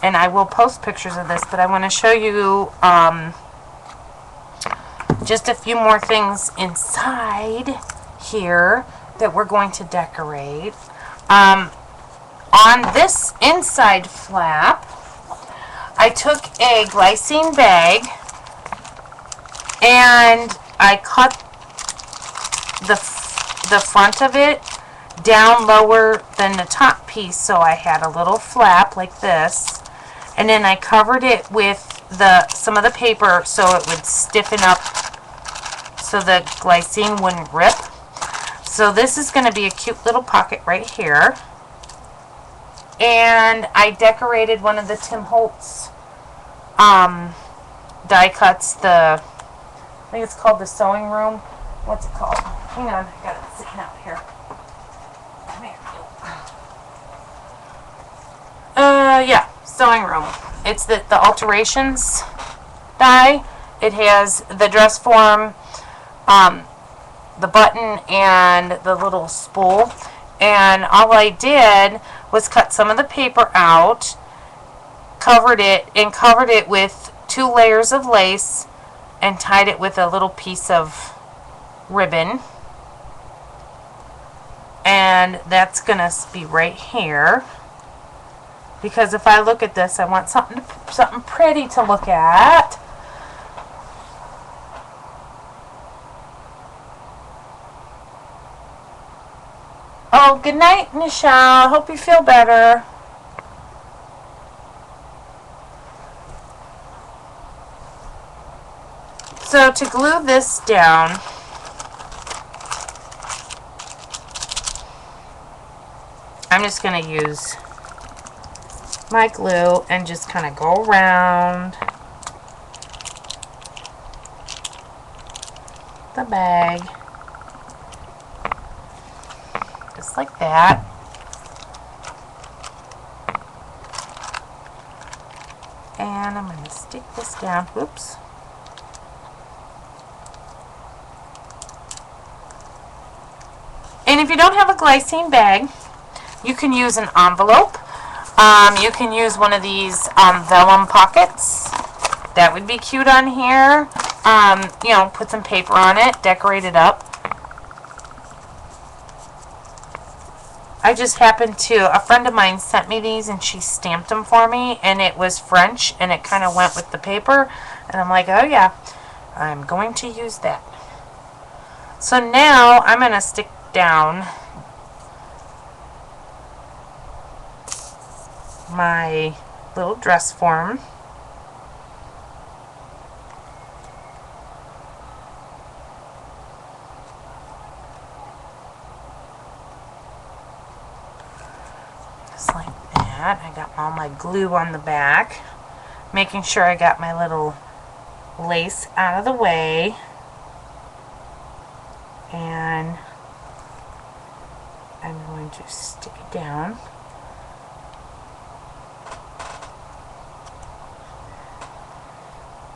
And I will post pictures of this, but I want to show you just a few more things inside here that we're going to decorate. On this inside flap, I took a glycine bag and I cut the front of it down lower than the top piece, so I had a little flap like this, and then I covered it with some of the paper so it would stiffen up so the glycine wouldn't rip. So this is going to be a cute little pocket right here. And I decorated one of the Tim Holtz die cuts, I think it's called the sewing room. What's it called? Hang on, I got it sitting out here. Come here. Yeah, sewing room. It's the alterations die. It has the dress form, the button, and the little spool. And all I did was cut some of the paper out, covered it with 2 layers of lace, and tied it with a little piece of ribbon. And that's gonna be right here, because if I look at this, I want something pretty to look at. Oh, good night, Nichelle. Hope you feel better. So to glue this down, I'm just going to use my glue and just kind of go around the bag. Just like that. And I'm going to stick this down. Whoops. And if you don't have a glycine bag, you can use an envelope. You can use one of these vellum pockets. That would be cute on here. You know, put some paper on it, decorate it up. I just happened to, a friend of mine sent me these and she stamped them for me, and it was French and it kind of went with the paper, and I'm like, oh yeah, I'm going to use that. So now I'm going to stick down my little dress form. Just like that. I got all my glue on the back, making sure I got my little lace out of the way, and I'm going to stick it down.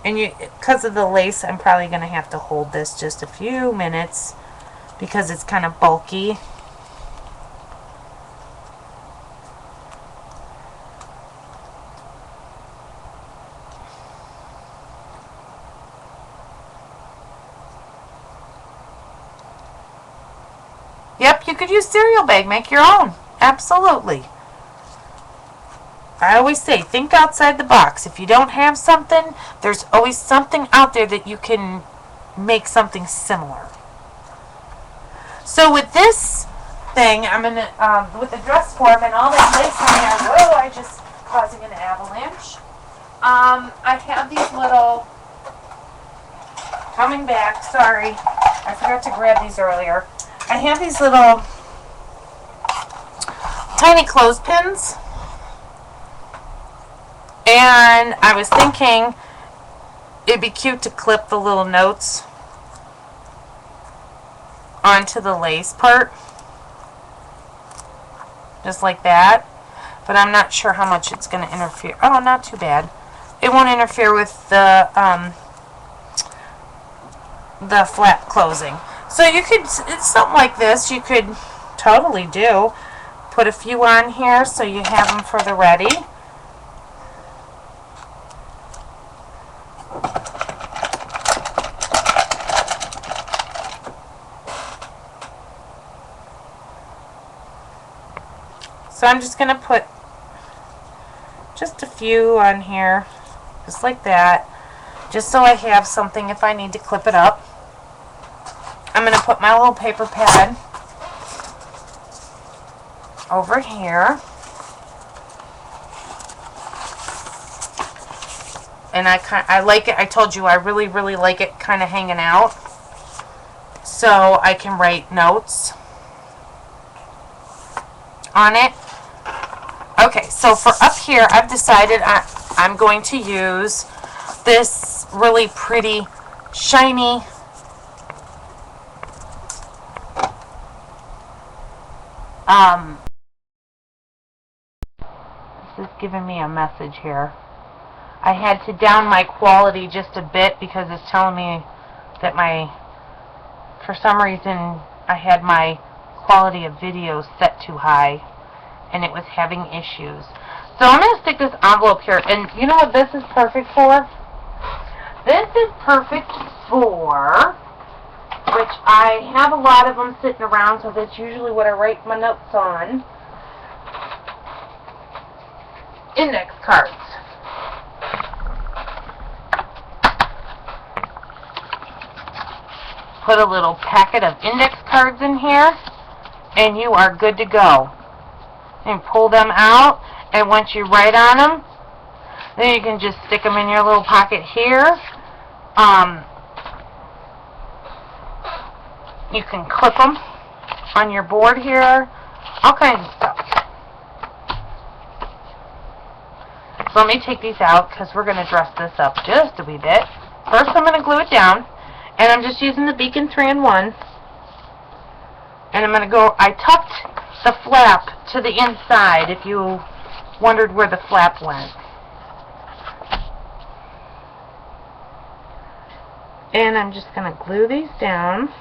And because of the lace, I'm probably going to have to hold this just a few minutes because it's kind of bulky. Yep, you could use cereal bag, make your own. Absolutely. I always say, think outside the box. If you don't have something, there's always something out there that you can make something similar. So with this thing, I'm going to, with the dress form and all that lace on there, whoa, I just causing an avalanche. I have these little, coming back, sorry, I forgot to grab these earlier. I have these little tiny clothespins, and I was thinking it'd be cute to clip the little notes onto the lace part, just like that, but I'm not sure how much it's going to interfere. Oh, not too bad. It won't interfere with the flap closing. So you could, it's something like this, you could totally do. Put a few on here so you have them for the ready. So I'm just going to put just a few on here, just like that, just so I have something if I need to clip it up. I'm going to put my little paper pad over here, and I like it. I told you I really like it kind of hanging out, so I can write notes on it. Okay, so for up here, I've decided I'm going to use this really pretty, shiny this is giving me a message here. I had to down my quality just a bit because it's telling me that for some reason, I had my quality of video set too high, and it was having issues. So I'm going to stick this envelope here, and you know what this is perfect for? This is perfect for, which I have a lot of them sitting around, so that's usually what I write my notes on, index cards. Put a little packet of index cards in here, and you are good to go. And pull them out, and once you write on them, then you can just stick them in your little pocket here. You can clip them on your board here, all kinds of stuff. So let me take these out because we're going to dress this up just a wee bit. First I'm going to glue it down, and I'm just using the Beacon 3-in-1. And I'm going to go, I tucked the flap to the inside if you wondered where the flap went. And I'm just going to glue these down.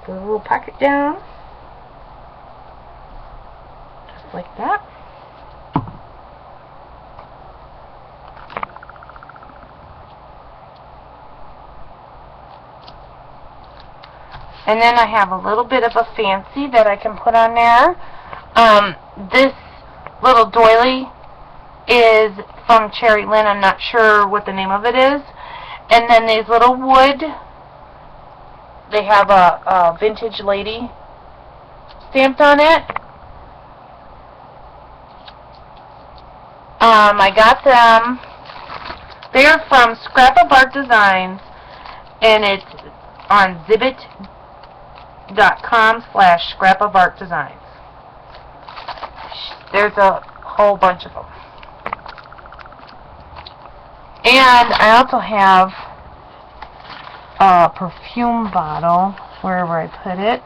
Glue the little pocket down. Just like that. And then I have a little bit of a fancy that I can put on there. This little doily is from Cherry Lynn. I'm not sure what the name of it is. And then these little wood, they have a vintage lady stamped on it. I got them. They are from Scrap of Art Designs, and it's on Zibbit.com/scrapofartdesigns. There's a whole bunch of them. And I also have a perfume bottle, wherever I put it,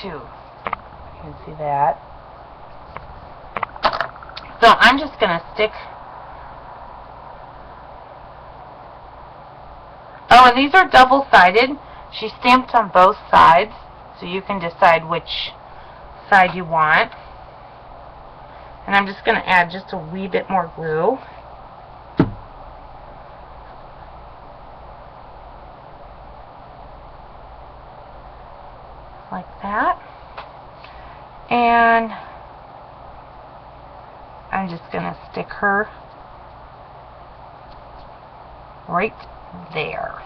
too. You can see that. So I'm just going to stick. Oh, and these are double-sided. She stamped on both sides, so you can decide which side you want. And I'm just going to add just a wee bit more glue. Like that. And I'm just going to stick her right there.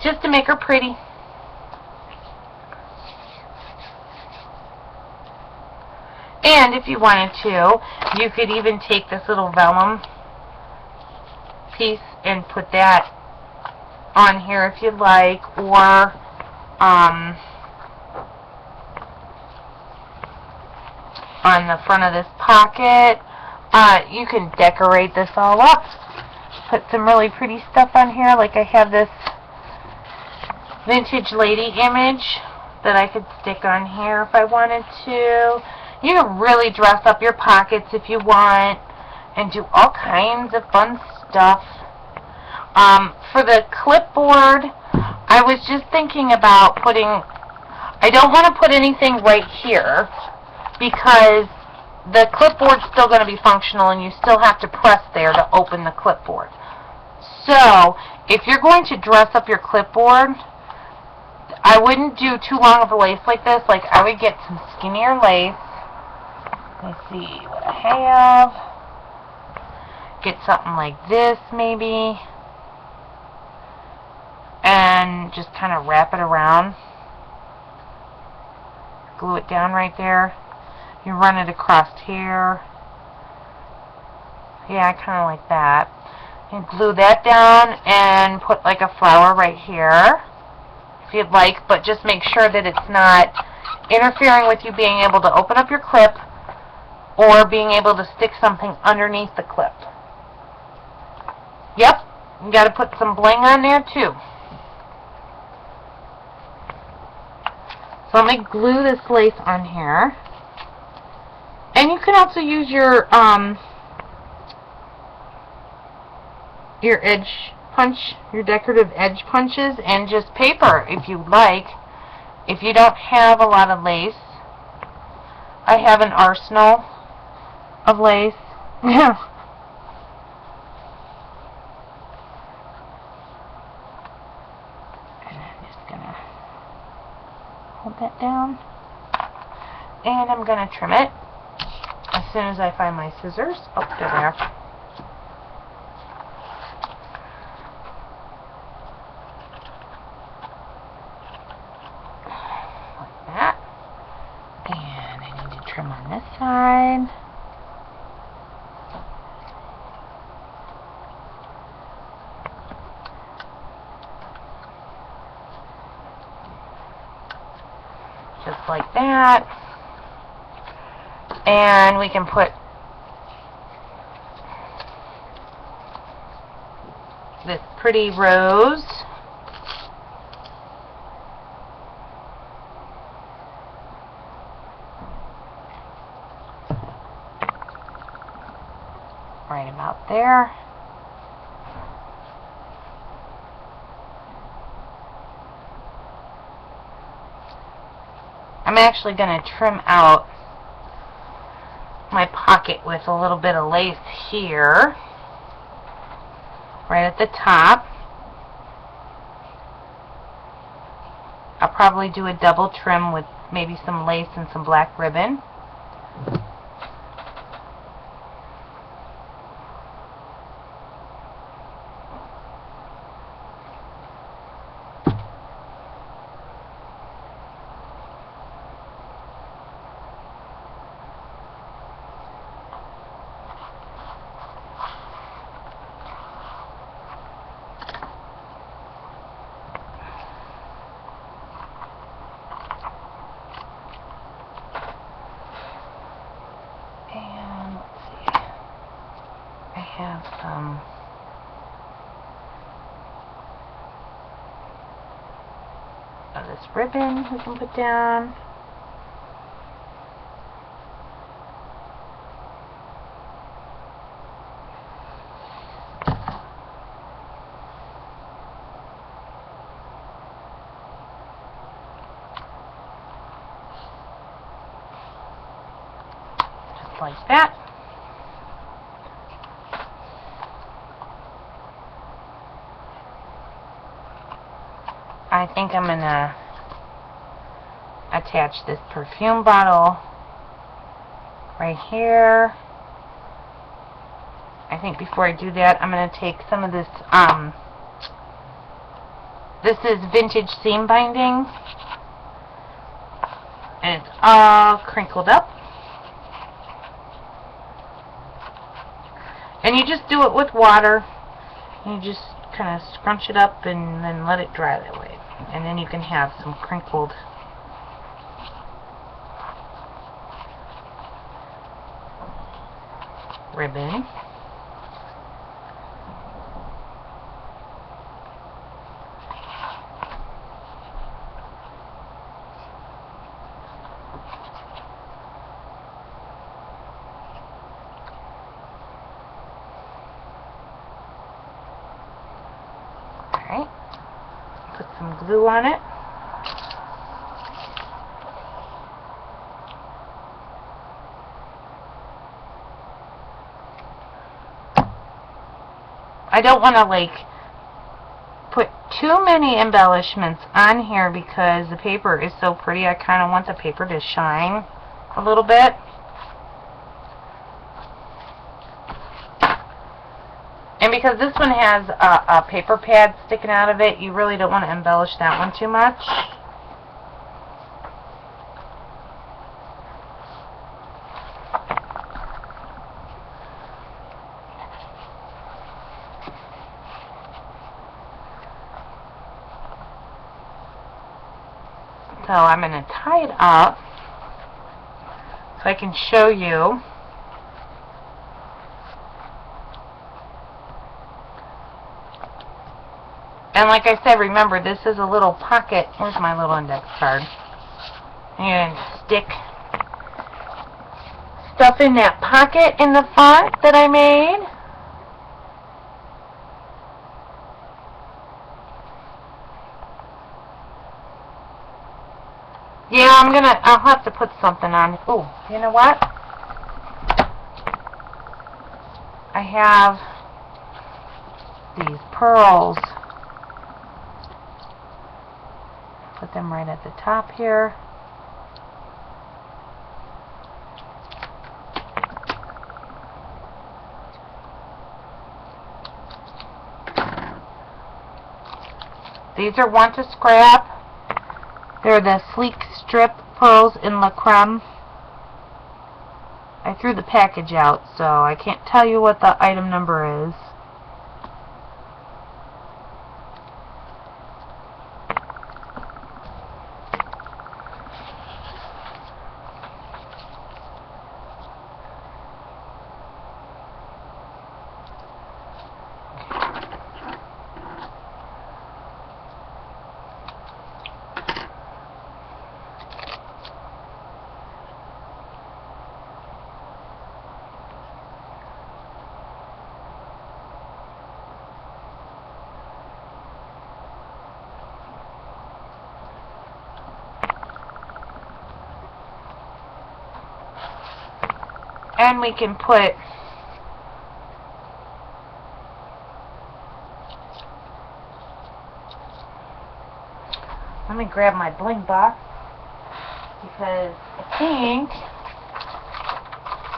Just to make her pretty. And if you wanted to, you could even take this little vellum piece and put that on here if you'd like, or on the front of this pocket. You can decorate this all up. Put some really pretty stuff on here, like I have this vintage lady image that I could stick on here if I wanted to. You can really dress up your pockets if you want and do all kinds of fun stuff. For the clipboard, I was just thinking about putting, I don't want to put anything right here because the clipboard's still going to be functional and you still have to press there to open the clipboard. So, if you're going to dress up your clipboard, I wouldn't do too long of a lace like this. Like, I would get some skinnier lace. Let's see what I have. Get something like this, maybe. And just kind of wrap it around. Glue it down right there. You run it across here. Yeah, kind of like that. And glue that down and put like a flower right here, if you'd like, but just make sure that it's not interfering with you being able to open up your clip or being able to stick something underneath the clip. Yep, you got to put some bling on there too. So let me glue this lace on here. And you can also use your edge punch, your decorative edge punches, and just paper if you like. If you don't have a lot of lace, I have an arsenal of lace. And I'm just gonna hold that down, and I'm gonna trim it as soon as I find my scissors. Oh, they're there. Trim on this side. Just like that. And we can put this pretty rose right about there. I'm actually going to trim out my pocket with a little bit of lace here, right at the top. I'll probably do a double trim with maybe some lace and some black ribbon. Have some of this ribbon we can put down. Just like that. I think I'm gonna attach this perfume bottle right here. I think before I do that, I'm going to take some of this, this is vintage seam binding, and it's all crinkled up. And you just do it with water. You just kind of scrunch it up and then let it dry that way. And then you can have some crinkled ribbon. Alright, put some glue on it. I don't want to like put too many embellishments on here because the paper is so pretty. I kind of want the paper to shine a little bit. And because this one has a paper pad sticking out of it, you really don't want to embellish that one too much. So I'm going to tie it up so I can show you. And like I said, remember, this is a little pocket. Where's my little index card? And stick stuff in that pocket in the front that I made. Yeah, I'll have to put something on. Oh, you know what? I have these pearls. Put them right at the top here. These are Want to Scrap. They're the Sleek Strip Pearls in La Creme. I threw the package out, so I can't tell you what the item number is. And we can put let me grab my bling box because I think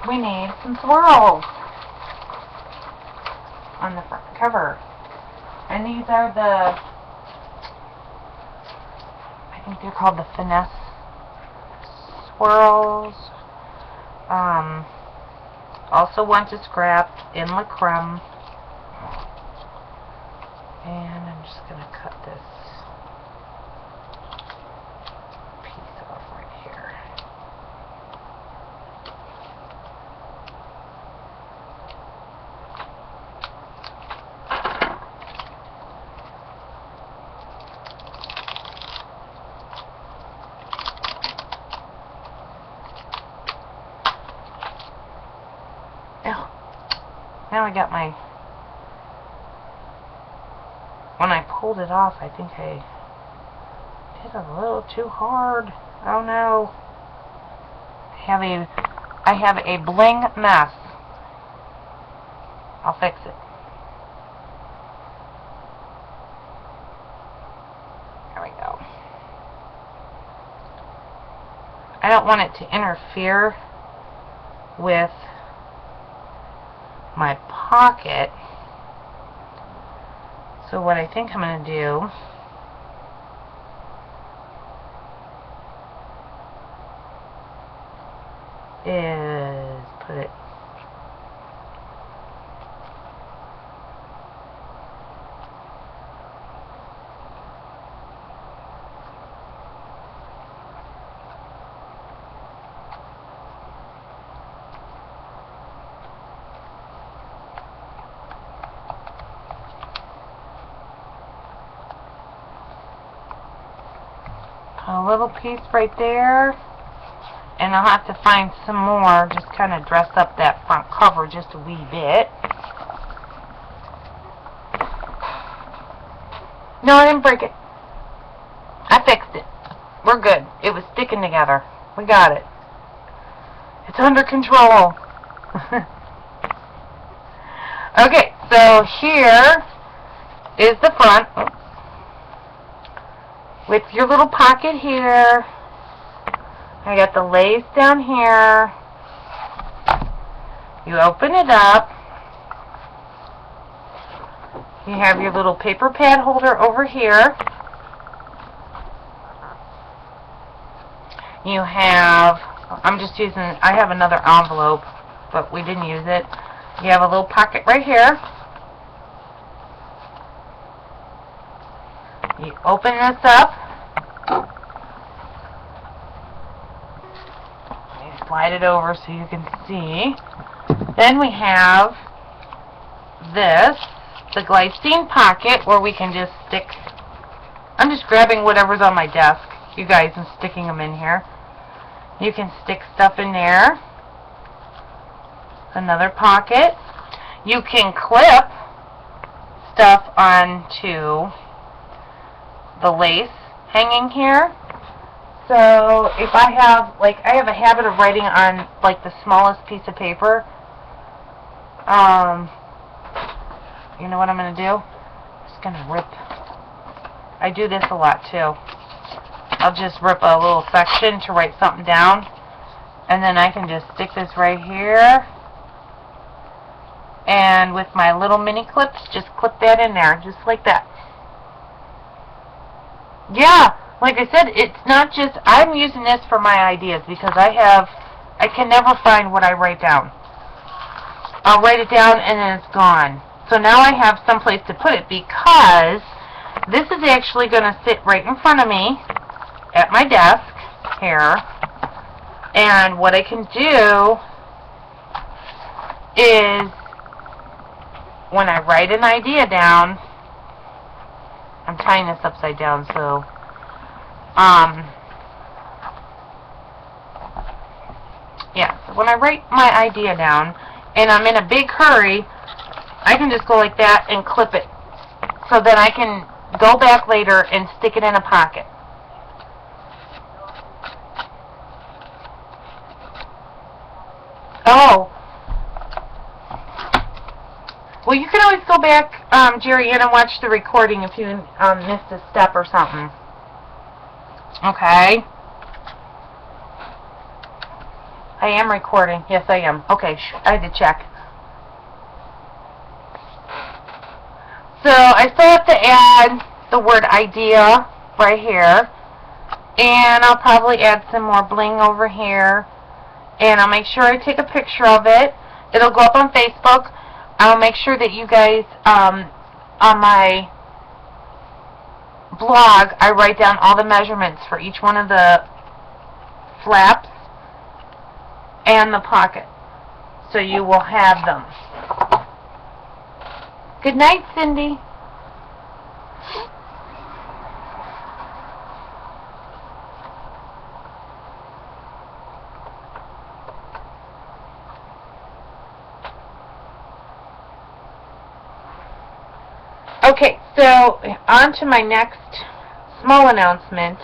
we need some swirls on the front cover. And these are the, I think they're called the Finesse swirls. Also Want to Scrap in La Creme. And I'm just going to cut this piece off right here. Now I got my, when I pulled it off, I think I did a little too hard. Oh no. I have a bling mess. I'll fix it. There we go. don't want it to interfere with my pocket. So what I think I'm going to do is put it a little piece right there, and I'll have to find some more, just kind of dress up that front cover just a wee bit. No, I didn't break it. I fixed it. We're good. It was sticking together. We got it. It's under control. Okay, so here is the front. With your little pocket here. I got the lace down here. You open it up. You have your little paper pad holder over here. You have, I have another envelope, but we didn't use it. You have a little pocket right here. You open this up. You slide it over so you can see. Then we have this, the glycine pocket, where we can just stick. I'm just grabbing whatever's on my desk, you guys, and sticking them in here. You can stick stuff in there. Another pocket. You can clip stuff onto the lace hanging here. So if I have, I have a habit of writing on the smallest piece of paper. You know what I'm going to do? I'm just going to rip. I do this a lot too. I'll just rip a little section to write something down, and then I can just stick this right here, and with my little mini clips, just clip that in there, just like that. Yeah, like I said, it's not just, I'm using this for my ideas, because I can never find what I write down. I'll write it down and then it's gone. So now I have someplace to put it, because this is actually going to sit right in front of me at my desk here. And what I can do is, when I write an idea down, I'm tying this upside down, so yeah, so when I write my idea down and I'm in a big hurry, I can just go like that and clip it, so that I can go back later and stick it in a pocket. Oh, well, you can always go back, Jerry, and watch the recording if you missed a step or something. Okay. I am recording. Yes, I am. Okay, I had to check. So I still have to add the word idea right here. And I'll probably add some more bling over here. And I'll make sure I take a picture of it. It'll go up on Facebook. I'll make sure that you guys, on my blog, I write down all the measurements for each one of the flaps and the pocket. So you will have them. Good night, Cindy. Okay, so on to my next small announcement.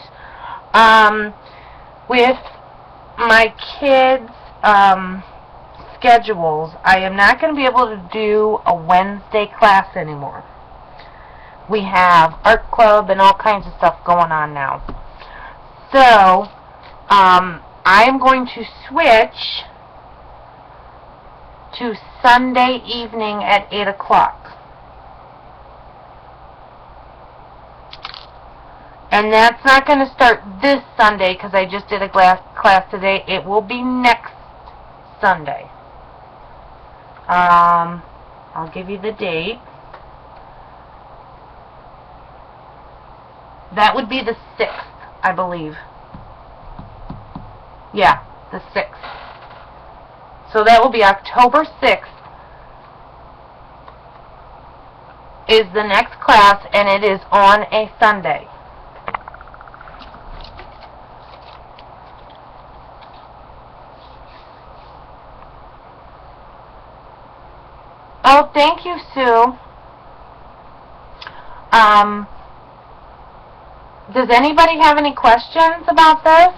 With my kids' schedules, I am not going to be able to do a Wednesday class anymore. We have art club and all kinds of stuff going on now. So, I am going to switch to Sunday evening at 8 o'clock. And that's not going to start this Sunday because I just did a class today. It will be next Sunday. I'll give you the date. That would be the 6th, I believe. Yeah, the 6th. So that will be October 6th is the next class, and it is on a Sunday. Oh, thank you, Sue. Does anybody have any questions about this?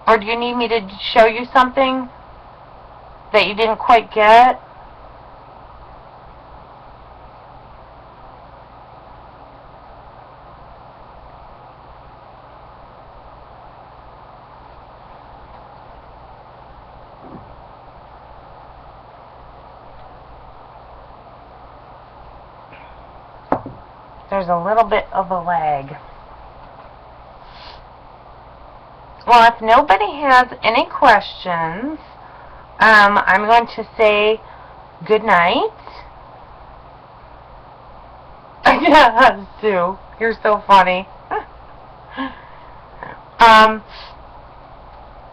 Or do you need me to show you something that you didn't quite get? There's a little bit of a lag. Well, if nobody has any questions, I'm going to say good night. Sue, you're so funny. I'm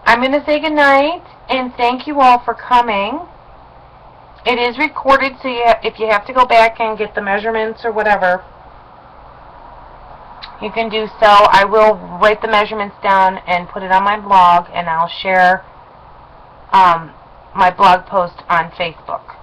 going to say good night and thank you all for coming. It is recorded, so if you have to go back and get the measurements or whatever, you can do so. I will write the measurements down and put it on my blog, and I'll share my blog post on Facebook.